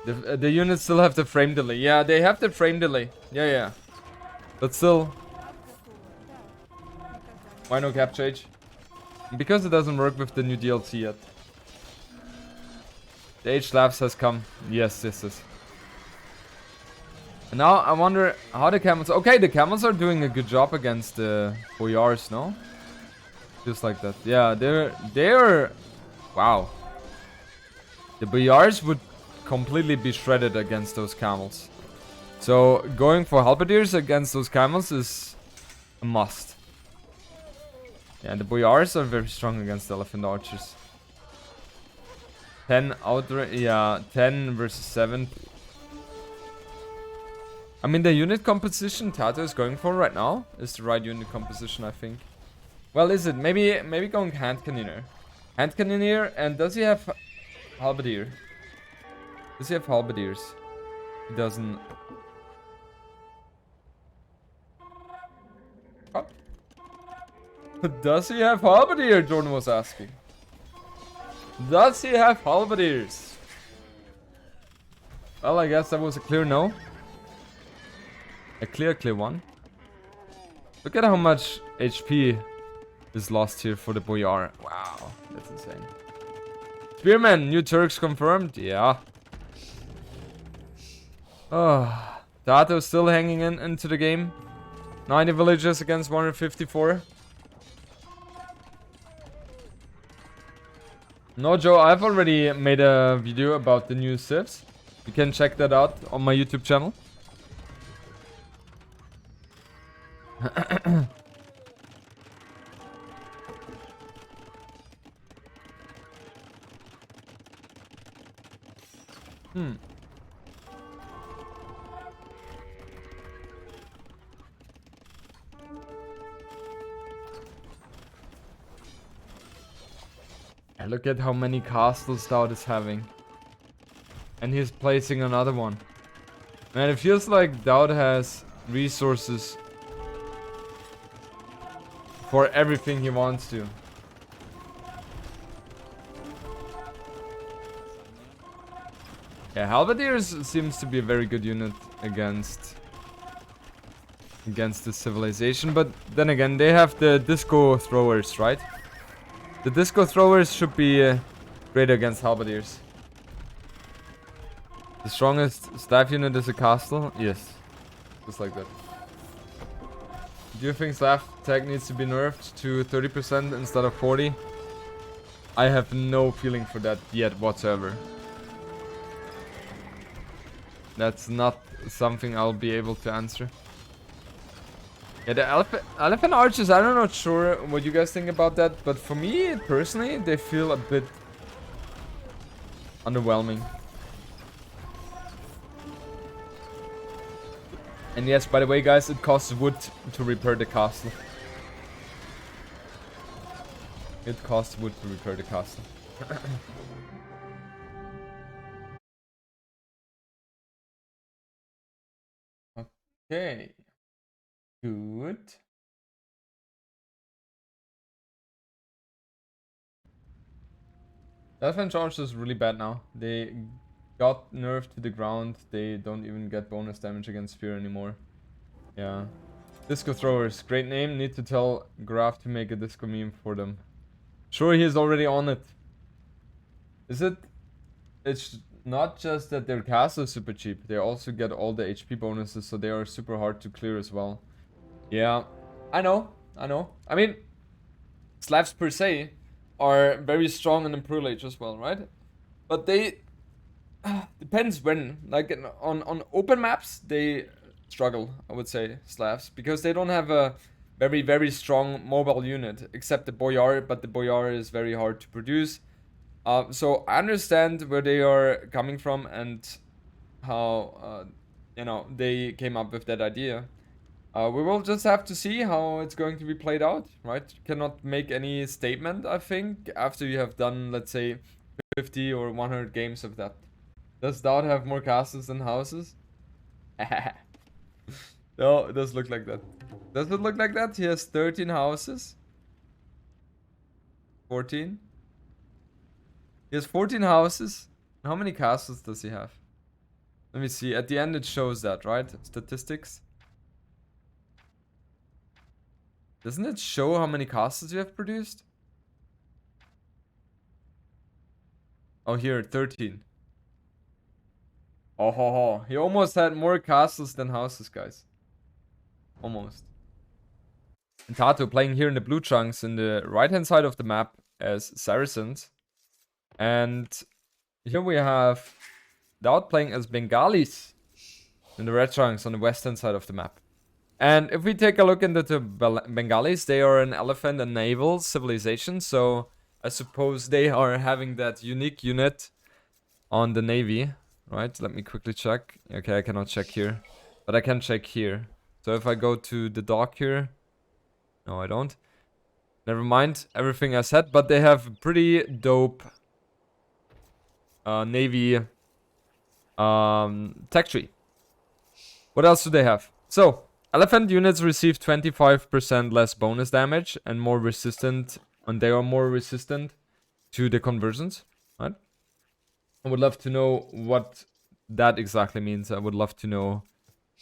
The units still have the frame delay. Yeah, they have the frame delay. Yeah. But still, why no capture age? Because it doesn't work with the new DLC yet. The age lapse has come. Yes. And now I wonder how the camels... Okay, the camels are doing a good job against the boyars, no? Just like that. Yeah, they're... Wow. The boyars would completely be shredded against those camels. So going for halberdiers against those camels is a must. Yeah, the boyars are very strong against elephant archers. 10 outright, yeah, 10 versus 7. I mean, the unit composition TaToH is going for right now is the right unit composition, I think. Well, is it? Maybe going hand cannoneer. Hand cannoneer, and does he have halberdier? Does he have halberdiers? He doesn't. Oh. Does he have halberdier? Jordan was asking. Does he have halberdiers? Well, I guess that was a clear no. A clear one. Look at how much HP is lost here for the boyar. Wow, that's insane. Spearman, new Turks confirmed. Yeah. Oh, TaToH still hanging into the game. 90 villages against 154. No, Joe, I've already made a video about the new civs. You can check that out on my YouTube channel. And look at how many castles DauT is having. And he's placing another one. Man, it feels like DauT has resources for everything he wants to. Yeah, halberdiers seems to be a very good unit against the civilization, but then again, they have the disco throwers, right? The disco throwers should be great against halberdiers. The strongest staff unit is a castle? Yes. Just like that. Do you think staff tag needs to be nerfed to 30% instead of 40%? I have no feeling for that yet whatsoever. That's not something I'll be able to answer. Yeah, the elephant archers, I'm not sure what you guys think about that, but for me, personally, they feel a bit underwhelming. And yes, by the way, guys, it costs wood to repair the castle. It costs wood to repair the castle. Okay. Good. Elephant charge is really bad now. They got nerfed to the ground. They don't even get bonus damage against spear anymore. Yeah. Disco throwers, great name. Need to tell Graf to make a disco meme for them. Sure, he is already on it. Is it? It's not just that their castle is super cheap. They also get all the HP bonuses, so they are super hard to clear as well. Yeah, I know. I mean, Slavs per se are very strong in the Pro Age as well, right? But they depends when. Like on open maps, they struggle. I would say Slavs because they don't have a very strong mobile unit except the Boyar, but the Boyar is very hard to produce. So I understand where they are coming from and how they came up with that idea. We will just have to see how it's going to be played out, right? You cannot make any statement, I think, after you have done, let's say, 50 or 100 games of that. Does DauT have more castles than houses? No, it does look like that. Does it look like that? He has 13 houses. 14. He has 14 houses. How many castles does he have? Let me see. At the end it shows that, right? Statistics. Doesn't it show how many castles you have produced? Oh, here, 13. Oh, ho, ho. He almost had more castles than houses, guys. Almost. And TaToH playing here in the blue chunks in the right-hand side of the map as Saracens. And here we have DauT playing as Bengalis in the red chunks on the western side of the map. And if we take a look into the Bengalis, they are an elephant and naval civilization. So I suppose they are having that unique unit on the navy. Right, let me quickly check. Okay, I cannot check here, but I can check here. So if I go to the dock here, no, I don't. Never mind, everything I said, but they have pretty dope navy tech tree. What else do they have? So, elephant units receive 25% less bonus damage and more resistant, and they are more resistant to the conversions, right? I would love to know what that exactly means. I would love to know,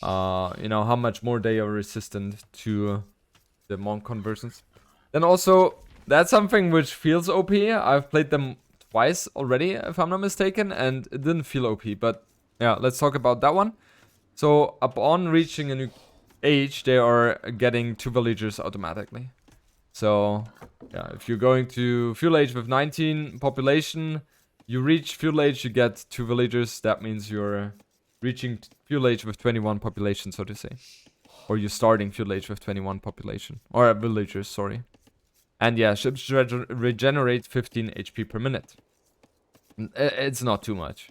how much more they are resistant to the monk conversions. Then also, that's something which feels OP. I've played them twice already, if I'm not mistaken, and it didn't feel OP. But yeah, let's talk about that one. So upon reaching a new age, they are getting 2 villagers automatically. So yeah, if you're going to fuel age with 19 population, you reach fuel age, you get 2 villagers. That means you're reaching fuel age with 21 population, so to say. Or you're starting fuel age with 21 population. Or villagers, sorry. And yeah, ships regenerate 15 HP per minute. It's not too much.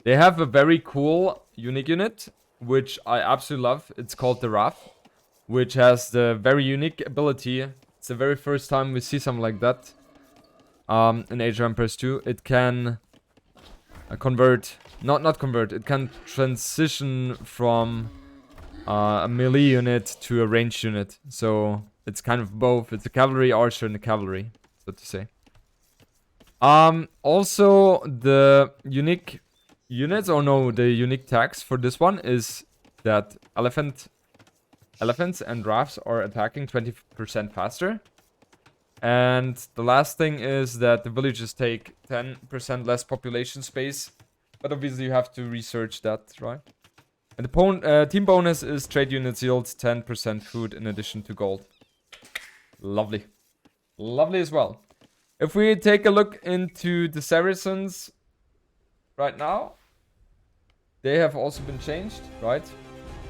They have a very cool unique unit, which I absolutely love. It's called the RAF, which has the very unique ability. It's the very first time we see something like that in Age of Empires 2. It can convert, not convert, it can transition from a melee unit to a ranged unit. So it's kind of both. It's a cavalry archer and a cavalry, so to say. Also the unique units, or no, the unique tags for this one is that elephants and rafts are attacking 20% faster. And the last thing is that the villages take 10% less population space. But obviously you have to research that, right? And the team bonus is trade units yields 10% food in addition to gold. Lovely. Lovely as well. If we take a look into the Saracens right now, they have also been changed, right?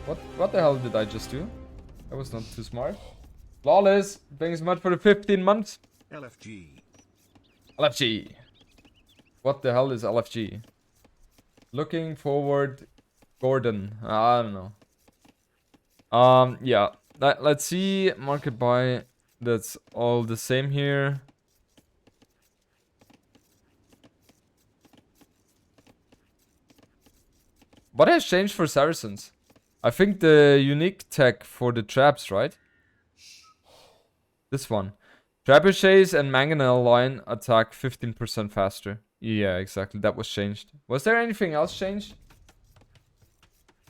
What the hell did I just do? That was not too smart. Flawless. Thanks so much for the 15 months. LFG. LFG. What the hell is LFG? Looking forward, Gordon. I don't know. Yeah. Let's see. Market buy. That's all the same here. What has changed for Saracens? I think the unique tech for the traps, right? This one. Trebuchets and mangonel line attack 15% faster. Yeah, exactly. That was changed. Was there anything else changed?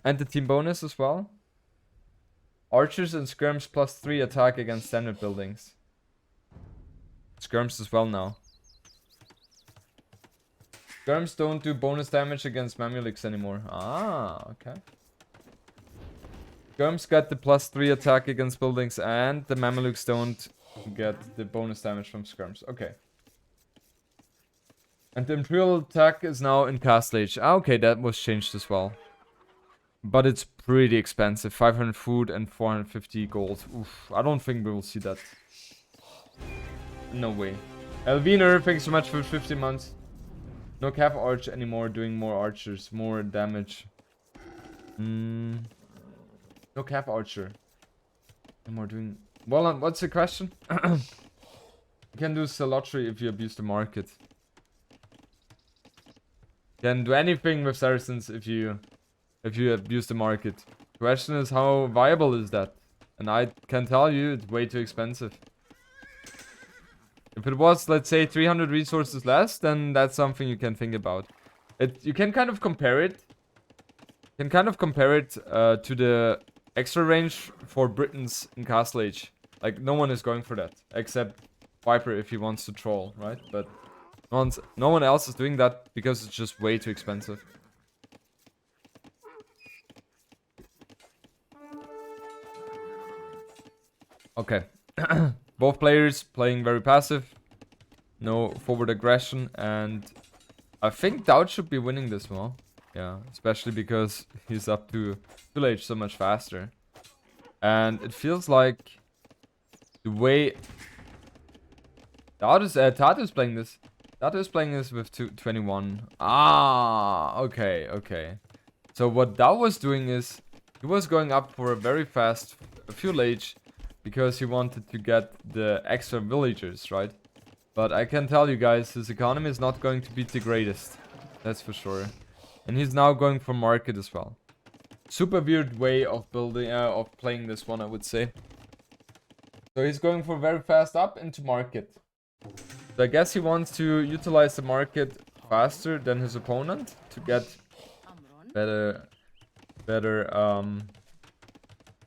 And the team bonus as well? Archers and skirms +3 attack against standard buildings. Skirms as well now. Skirms don't do bonus damage against Mamelukes anymore. Ah, okay. Skirms get the +3 attack against buildings, and the Mamelukes don't get the bonus damage from skirms. Okay. And the Imperial attack is now in Castle Age. Ah, okay, that was changed as well. But it's pretty expensive. 500 food and 450 gold. Oof, I don't think we will see that. No way. Elviner, thanks so much for 50 months. No Cav Arch anymore, doing more archers, more damage. No Cav Archer. Anymore doing... Well, what's the question? You can do Salotry if you abuse the market. You can do anything with Saracens if you abuse the market. Question is, how viable is that? And I can tell you, it's way too expensive. If it was, let's say, 300 resources less, then that's something you can think about. You can kind of compare it. You can kind of compare it to the extra range for Britons in Castle Age. Like, no one is going for that, except Viper if he wants to troll, right? But no one else is doing that because it's just way too expensive. Okay. Both players playing very passive. No forward aggression. And I think DauT should be winning this one. Yeah, especially because he's up to village so much faster. And it feels like the way TaToH is playing this. TaToH is playing this with 21. Ah, okay. So what DauT was doing is he was going up for a very fast fuel age because he wanted to get the extra villagers, right? But I can tell you guys, his economy is not going to be the greatest. That's for sure. And he's now going for market as well. Super weird way of building, of playing this one, I would say. So he's going for very fast up into market. So I guess he wants to utilize the market faster than his opponent to get better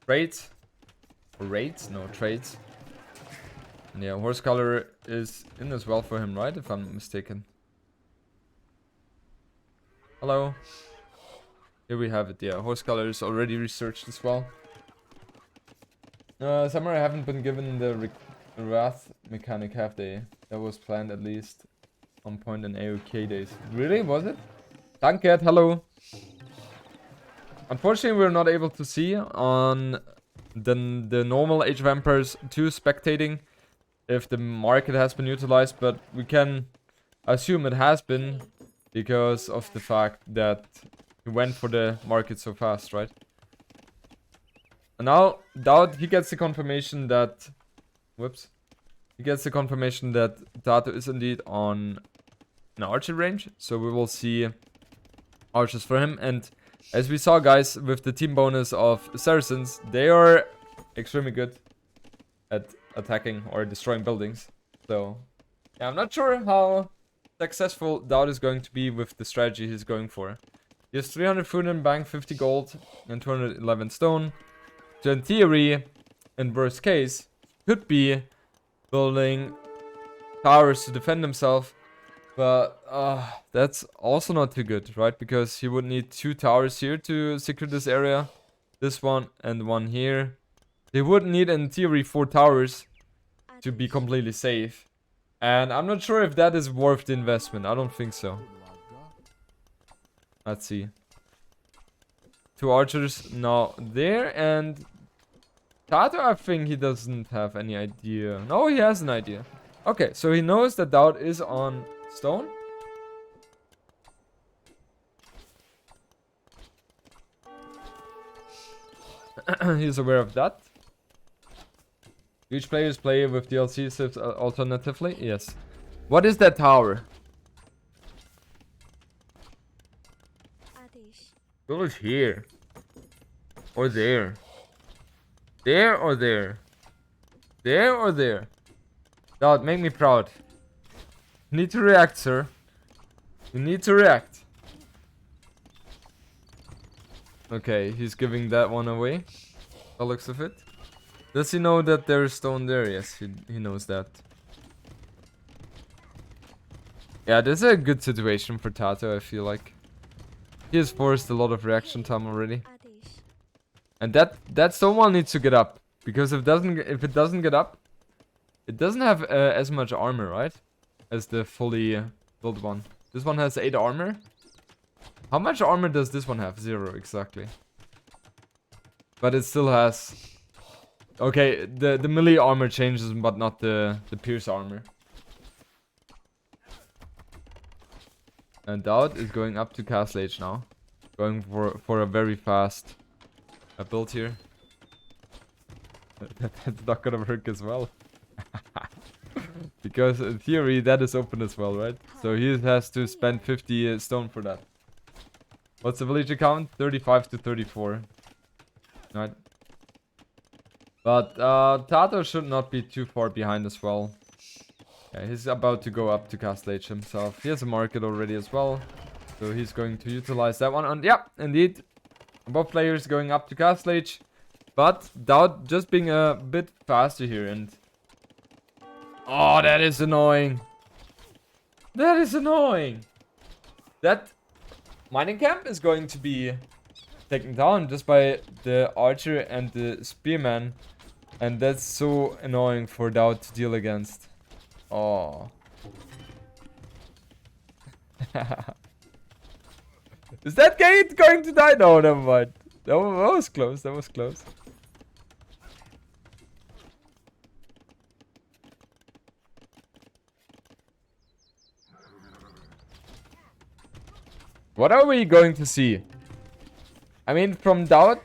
trades. Or rates? No, trades. And yeah, horse color is in as well for him, right? If I'm mistaken. Hello. Here we have it, yeah. Horse color is already researched as well. Samurai haven't been given the Wrath mechanic, have they? That was planned at least on point in AOK days. Really? Was it? Danket, hello. Unfortunately, we're not able to see on the normal Age of Empires 2 spectating if the market has been utilized, but we can assume it has been because of the fact that he went for the market so fast, right? And now DauT, he gets the confirmation that he gets the confirmation that TaToH is indeed on an archer range, so we will see archers for him. And as we saw, guys, with the team bonus of Saracens, they are extremely good at attacking or destroying buildings. So yeah, I'm not sure how successful DauT is going to be with the strategy he's going for. He has 300 food in bank, 50 gold, and 211 stone. So in theory, in worst case, could be building towers to defend himself. But that's also not too good, right? Because he would need 2 towers here to secure this area. This one and one here. They would need, in theory, 4 towers to be completely safe. And I'm not sure if that is worth the investment. I don't think so. Let's see. 2 archers now there, and TaToH, I think he doesn't have any idea. No, he has an idea. Okay, so he knows that DauT is on stone. He's aware of that. Each players play with DLC civs alternatively. Yes. What is that tower? Go here. Or there. There or there. There or there. DauT, make me proud. You need to react, sir. You need to react. Okay, he's giving that one away. By the looks of it. Does he know that there's stone there? Yes, he knows that. Yeah, this is a good situation for TaToH, I feel like. He has forced a lot of reaction time already. And that stone wall needs to get up. Because if it doesn't get up, it doesn't have as much armor, right? As the fully built one. This one has 8 armor. How much armor does this one have? 0, exactly. But it still has... Okay, the melee armor changes, but not the pierce armor. And DauT is going up to Castle Age now. Going for a very fast build here. That's not gonna work as well. Because in theory that is open as well, right? So he has to spend 50 stone for that. What's the villager count? 35 to 34. Right. But TaToH should not be too far behind as well. Yeah, he's about to go up to Castle Age himself. He has a market already as well. So he's going to utilize that one. And yeah, indeed. Both players going up to Castle Age. But DauT just being a bit faster here. And oh, that is annoying. That is annoying. That mining camp is going to be taken down just by the archer and the spearman. And that's so annoying for DauT to deal against. Oh. Is that gate going to die? No, never mind. That was close. That was close. What are we going to see? I mean, from DauT,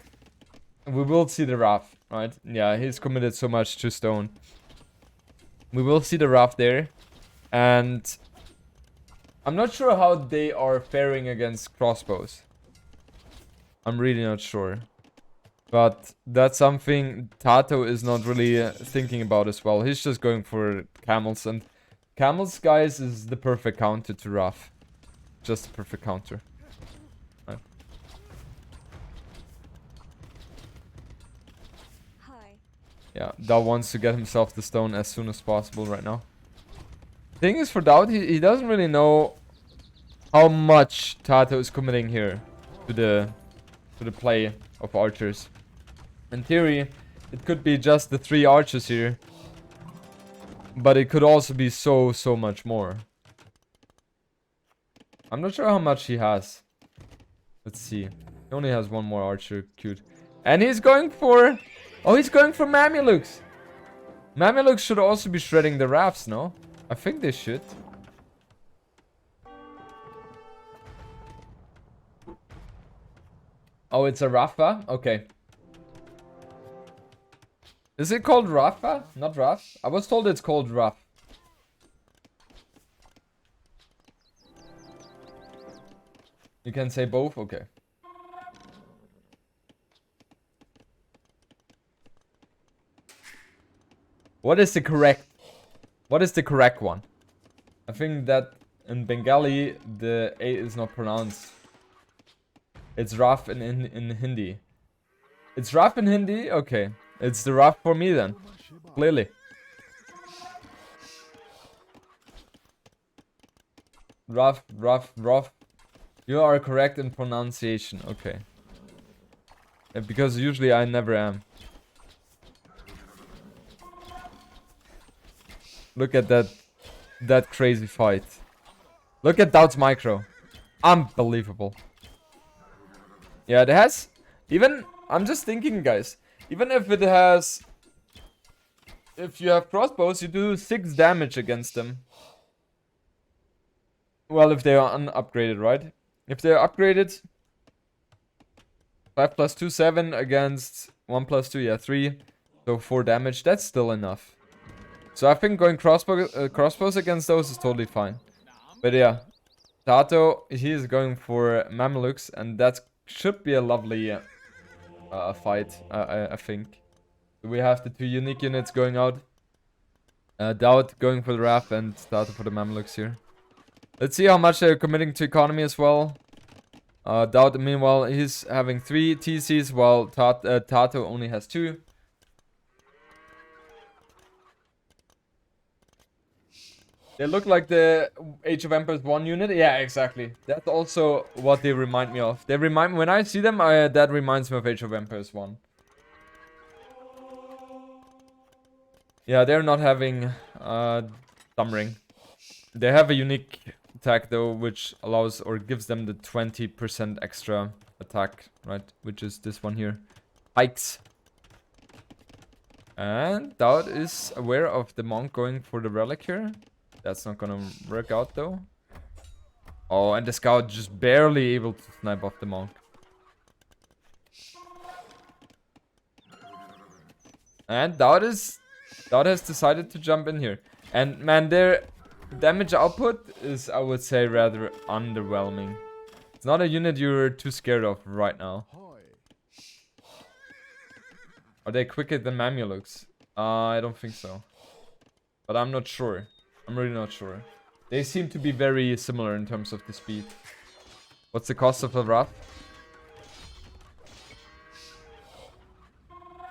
we will see the Wrath, right? Yeah, he's committed so much to stone. We will see the Wrath there. And I'm not sure how they are faring against crossbows. I'm really not sure. But that's something TaToH is not really thinking about as well. He's just going for camels. And camels, guys, is the perfect counter to Wrath. Just a perfect counter. Right. Yeah, DauT wants to get himself the stone as soon as possible right now. Thing is, for DauT, he doesn't really know how much TaToH is committing here to the play of archers. In theory, it could be just the 3 archers here, but it could also be so much more. I'm not sure how much he has. Let's see. He only has 1 more archer queued. And he's going for... Oh, he's going for Mamelukes. Mamelukes should also be shredding the rafts, no? I think they should. Oh, it's a Rafa? Okay. Is it called Rafa? Not Raf? I was told it's called Raf. You can say both? Okay. What is the correct one? I think that in Bengali the A is not pronounced. It's Raf in Hindi. It's Raf in Hindi? Okay. It's the Raf for me then. Clearly. Raf. You are correct in pronunciation. Okay. Because usually I never am. Look at that crazy fight. Look at DauT's micro. Unbelievable. Yeah, it has... Even... I'm just thinking, guys. Even if it has... If you have crossbows, you do 6 damage against them. Well, if they are unupgraded, right? If they're upgraded... 5 plus 2, 7 against 1 plus 2, yeah, 3. So 4 damage, that's still enough. So I think going crossbows against those is totally fine. But yeah, TaToH, he is going for Mamelukes, and that should be a lovely fight, I think. We have the 2 unique units going out. DauT going for the Wrath and TaToH for the Mamelukes here. Let's see how much they're committing to economy as well. DauT, meanwhile, he's having 3 TCs, while TaToH only has 2. They look like the Age of Empires 1 unit. Yeah, exactly. That's also what they remind me of. They remind me, when I see them, that reminds me of Age of Empires 1. Yeah, they're not having Thumb Ring. They have a unique attack though, which allows or gives them the 20% extra attack, right? Which is this one here. Pikes. And DauT is aware of the monk going for the relic here. That's not gonna work out though. Oh, and the scout just barely able to snipe off the monk. And DauT has decided to jump in here. And man, their damage output is, I would say, rather underwhelming. It's not a unit you're too scared of right now. Are they quicker than Mamelukes? I don't think so. But I'm not sure. I'm really not sure. They seem to be very similar in terms of the speed. What's the cost of the Wrath?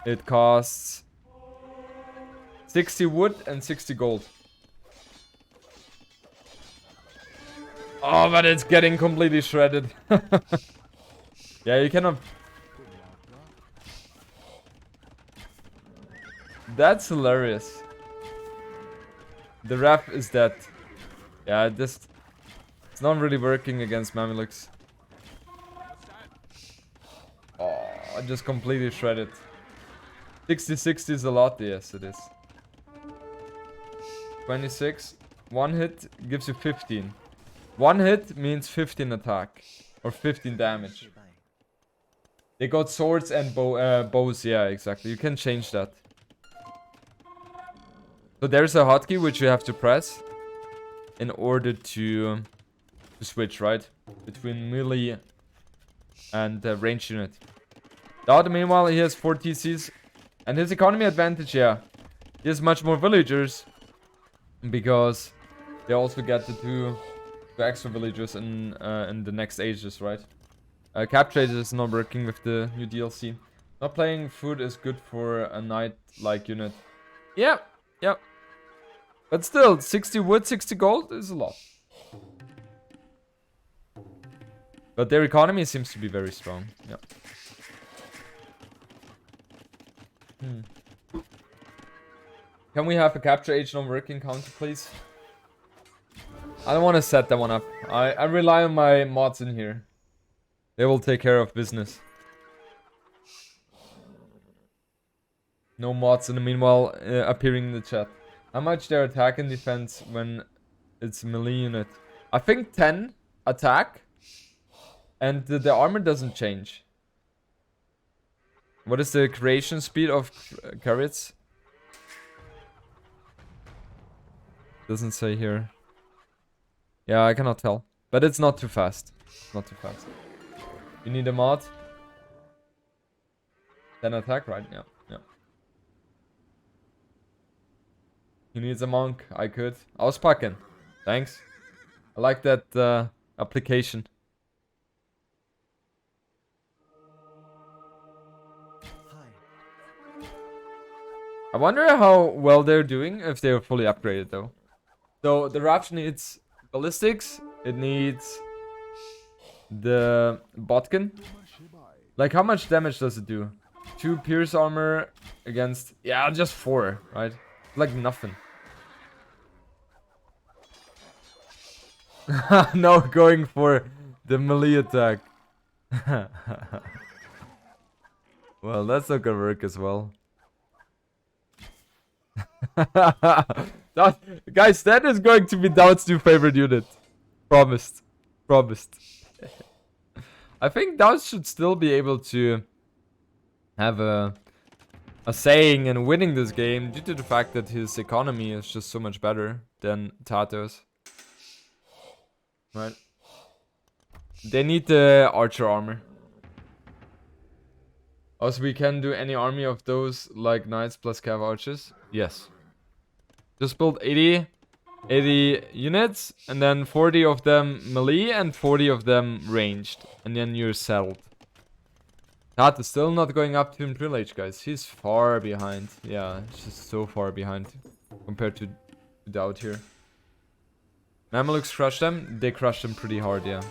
It costs 60 wood and 60 gold. Oh, but it's getting completely shredded. Yeah, you cannot... That's hilarious. The Wrath is dead. Yeah, it's not really working against Mamelukes. Oh, I just completely shredded. 60 is a lot, yes it is. 26. One hit gives you 15. One hit means 15 attack. Or 15 damage. They got swords and bows, yeah, exactly. You can change that. So there's a hotkey which you have to press in order to switch, right? Between melee and range unit. DauT, meanwhile, he has 4 TCs. And his economy advantage, yeah. He has much more villagers. Because they also get the two extra villagers in the next ages, right? Capture is not working with the new DLC. Not playing food is good for a knight-like unit. Yeah, yeah. But still, 60 wood, 60 gold is a lot. But their economy seems to be very strong. Yeah. Can we have a capture agent on working counter, please? I don't want to set that one up. I rely on my mods in here. They will take care of business. No mods in the meanwhile appearing in the chat. How much their attack and defense when it's melee unit? I think 10 attack. And the armor doesn't change. What is the creation speed of carrots? Doesn't say here. Yeah, I cannot tell. But it's not too fast. Not too fast. You need a mod. 10 attack, right? Yeah, yeah. He needs a monk. I could. Auspacken. Thanks. I like that application. I wonder how well they're doing if they're fully upgraded though. So the Rapture needs ballistics. It needs the Botkin. Like how much damage does it do? 2 pierce armor against... Yeah, just 4, right? Like nothing. No, going for the melee attack. Well, that's not gonna work as well. Guys, that is going to be DauT's new favorite unit. Promised. Promised. I think DauT should still be able to have a saying in winning this game due to the fact that his economy is just so much better than TaToH's. Right? They need the archer armor. Also, we can do any army of those like knights plus cav archers. Yes. Just build 80 units and then 40 of them melee and 40 of them ranged. And then you're settled. TaToH is still not going up to Imperial Age, guys. He's far behind. Yeah, he's just so far behind compared to DauT here. Mamelukes crush them. They crush them pretty hard, yeah.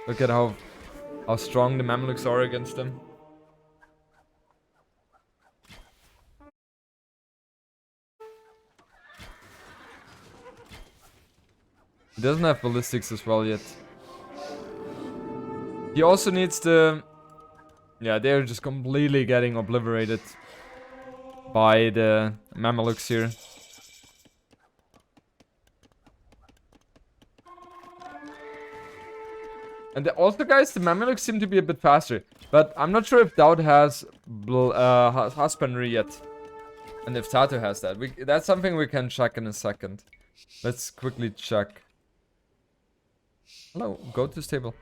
Look at how strong the Mamelukes are against them. He doesn't have ballistics as well yet. He also needs the... Yeah, they're just completely getting obliterated by the Mamelukes here. And also, guys, the Mamelukes seem to be a bit faster. But I'm not sure if DauT has husbandry yet. And if TaToH has that. That's something we can check in a second. Let's quickly check. Hello, go to stable.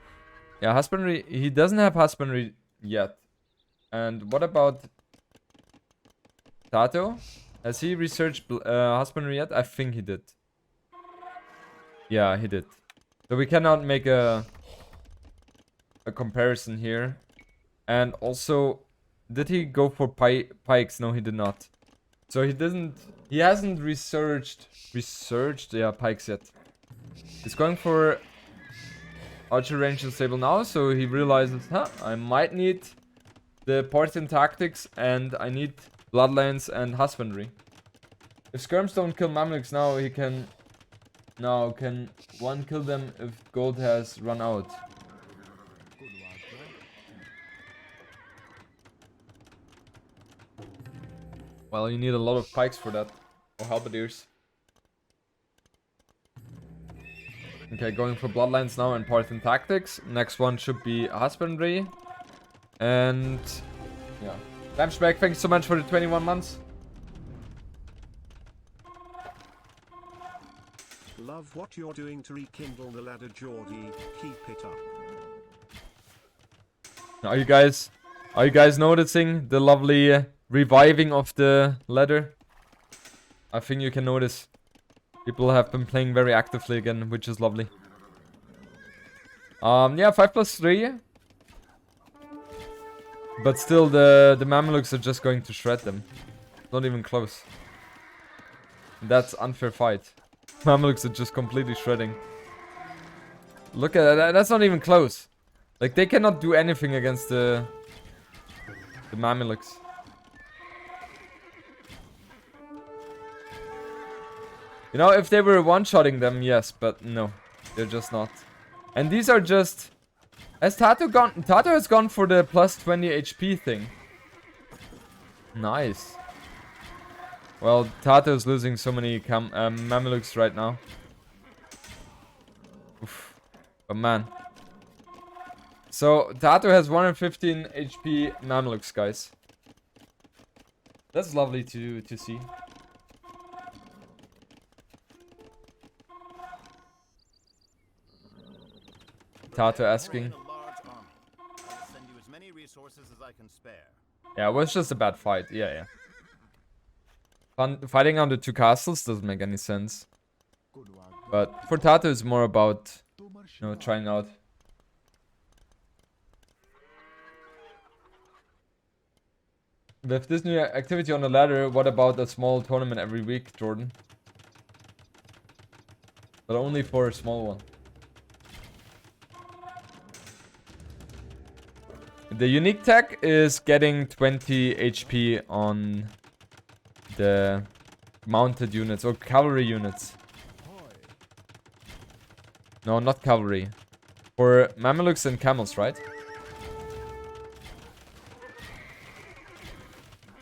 Yeah, husbandry. He doesn't have husbandry yet. And what about TaToH? Has he researched husbandry yet? I think he did. Yeah, he did. So we cannot make a comparison here. And also, did he go for pikes? No, he did not. So he hasn't researched yeah, pikes yet. He's going for archer range and stable now, so he realizes, I might need the Parthian tactics and I need bloodlines and husbandry. If skirms don't kill Mamluks now, he can one kill them if gold has run out. Well, you need a lot of pikes for that. Or halberdiers. Okay, going for bloodlines now and Parthian tactics. Next one should be husbandry. And yeah. Damshback, thanks so much for the 21 months. Love what you're doing to rekindle the ladder, Geordie. Keep it up. Are you guys noticing the lovely reviving of the ladder? I think you can notice. People have been playing very actively again, which is lovely. Yeah, 5+3. But still, the Mamelukes are just going to shred them. Not even close. That's unfair fight. Mamelukes are just completely shredding. Look at that. That's not even close. Like, they cannot do anything against the Mamelukes. You know, if they were one-shotting them, yes, but no. They're just not. And these are just... Has TaToH gone... TaToH has gone for the plus 20 HP thing. Nice. Well, TaToH is losing so many Mamelukes right now. Oof. But man. So, TaToH has 115 HP Mamelukes, guys. That's lovely to see. TaToH asking. Yeah, it was just a bad fight. Yeah. Fighting on the two castles doesn't make any sense. But for TaToH, it's more about, you know, trying out. With this new activity on the ladder, what about a small tournament every week, Jordan? But only for a small one. The unique tech is getting 20 HP on the mounted units or cavalry units. No, not cavalry. For Mamelukes and camels, right?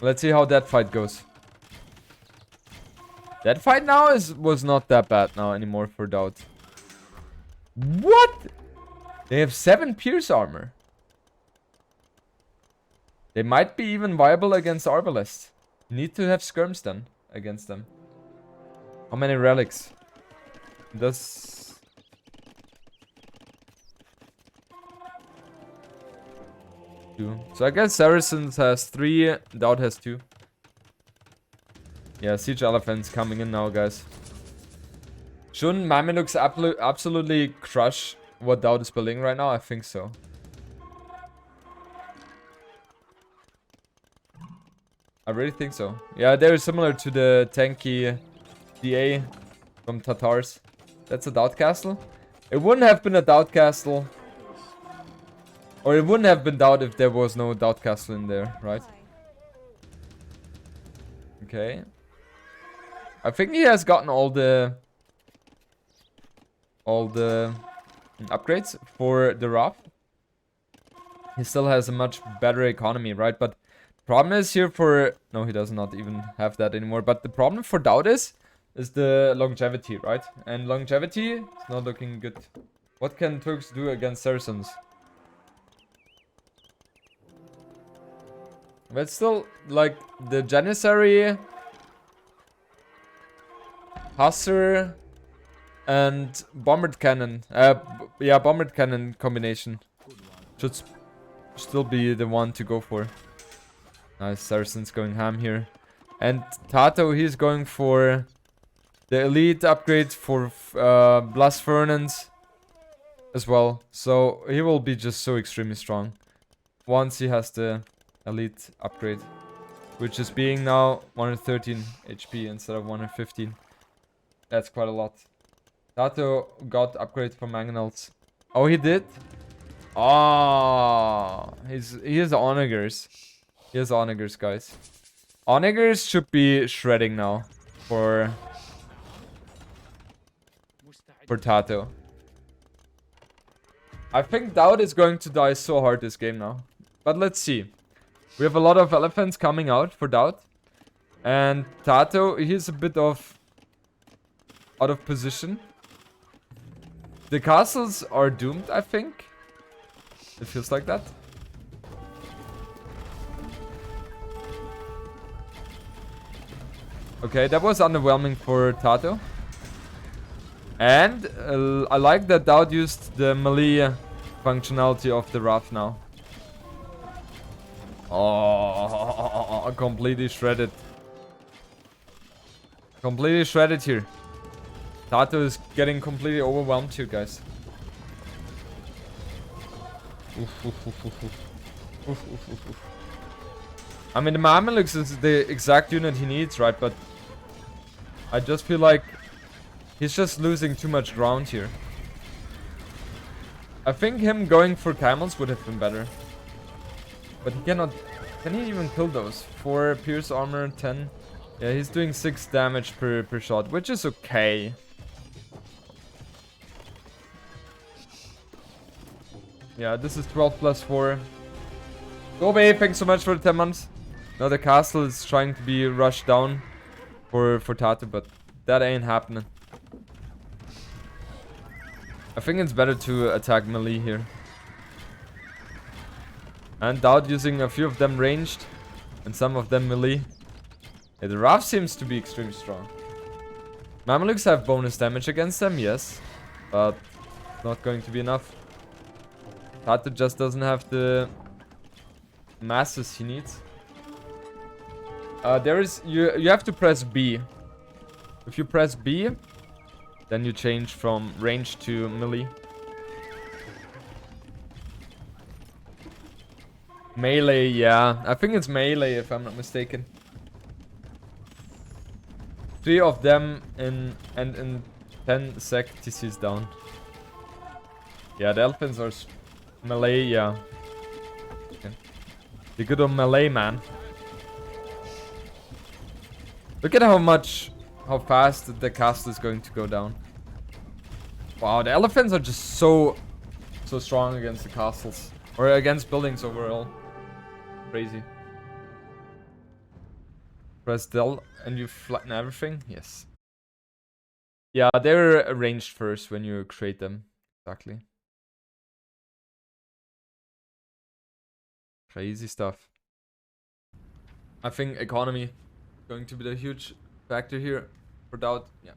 Let's see how that fight goes. That fight now was not that bad now anymore for DauT. What? They have 7 pierce armor. They might be even viable against Arbalest. Need to have skirms then against them. How many relics? Does... Two. So I guess Saracens has 3, DauT has 2. Yeah, Siege Elephants coming in now, guys. Shouldn't Mamelukes absolutely crush what DauT is building right now? I think so. I really think so. Yeah, they're similar to the tanky DA from Tatars. That's a DauT castle. It wouldn't have been a DauT castle. Or it wouldn't have been DauT if there was no DauT castle in there, right? Okay. I think he has gotten all the upgrades for the raft. He still has a much better economy, right? But problem is here for... No, he does not even have that anymore. But the problem for DauT is the longevity, right? And longevity is not looking good. What can Turks do against Saracens? But still, like, the Janissary, Hussar, and Bombard Cannon. Yeah, Bombard Cannon combination should still be the one to go for. Nice, Saracens going ham here. And TaToH, he's going for the elite upgrade for Blast Fernans as well. So he will be just so extremely strong once he has the elite upgrade, which is being now 113 HP instead of 115. That's quite a lot. TaToH got upgrade for Mangonels. Oh, he did? Ah, he has Onagers. He has Onagers, guys. Onagers should be shredding now for TaToH. I think DauT is going to die so hard this game now. But let's see. We have a lot of elephants coming out for DauT. And TaToH, he's a bit of out of position. The castles are doomed, I think. It feels like that. Okay, that was underwhelming for TaToH. And I like that DauT used the melee functionality of the raft now. Oh, completely shredded. Completely shredded here. TaToH is getting completely overwhelmed here, guys. I mean, the Mamelukes is the exact unit he needs, right? But I just feel like he's just losing too much ground here. I think him going for camels would have been better. But he cannot... Can he even kill those? 4 pierce armor, 10... Yeah, he's doing 6 damage per shot, which is okay. Yeah, this is 12 plus 4. Gobe, thanks so much for the 10 months. Now the castle is trying to be rushed down for TaToH, but that ain't happening. I think it's better to attack melee here. And DauT using a few of them ranged and some of them melee. Yeah, the raft seems to be extremely strong. Mamelukes have bonus damage against them, yes. But not going to be enough. TaToH just doesn't have the masses he needs. There is... You have to press B. If you press B, then you change from range to melee. Melee, yeah. I think it's melee if I'm not mistaken. 3 of them in 10 sec TC's down. Yeah, the elephants are melee, yeah. Okay. The good old melee, man. Look at how fast the castle is going to go down. Wow, the elephants are just so strong against the castles. Or against buildings overall. Crazy. Press del and you flatten everything? Yes. Yeah, they're arranged first when you create them. Exactly. Crazy stuff. I think economy is going to be the huge factor here for DauT. Yeah.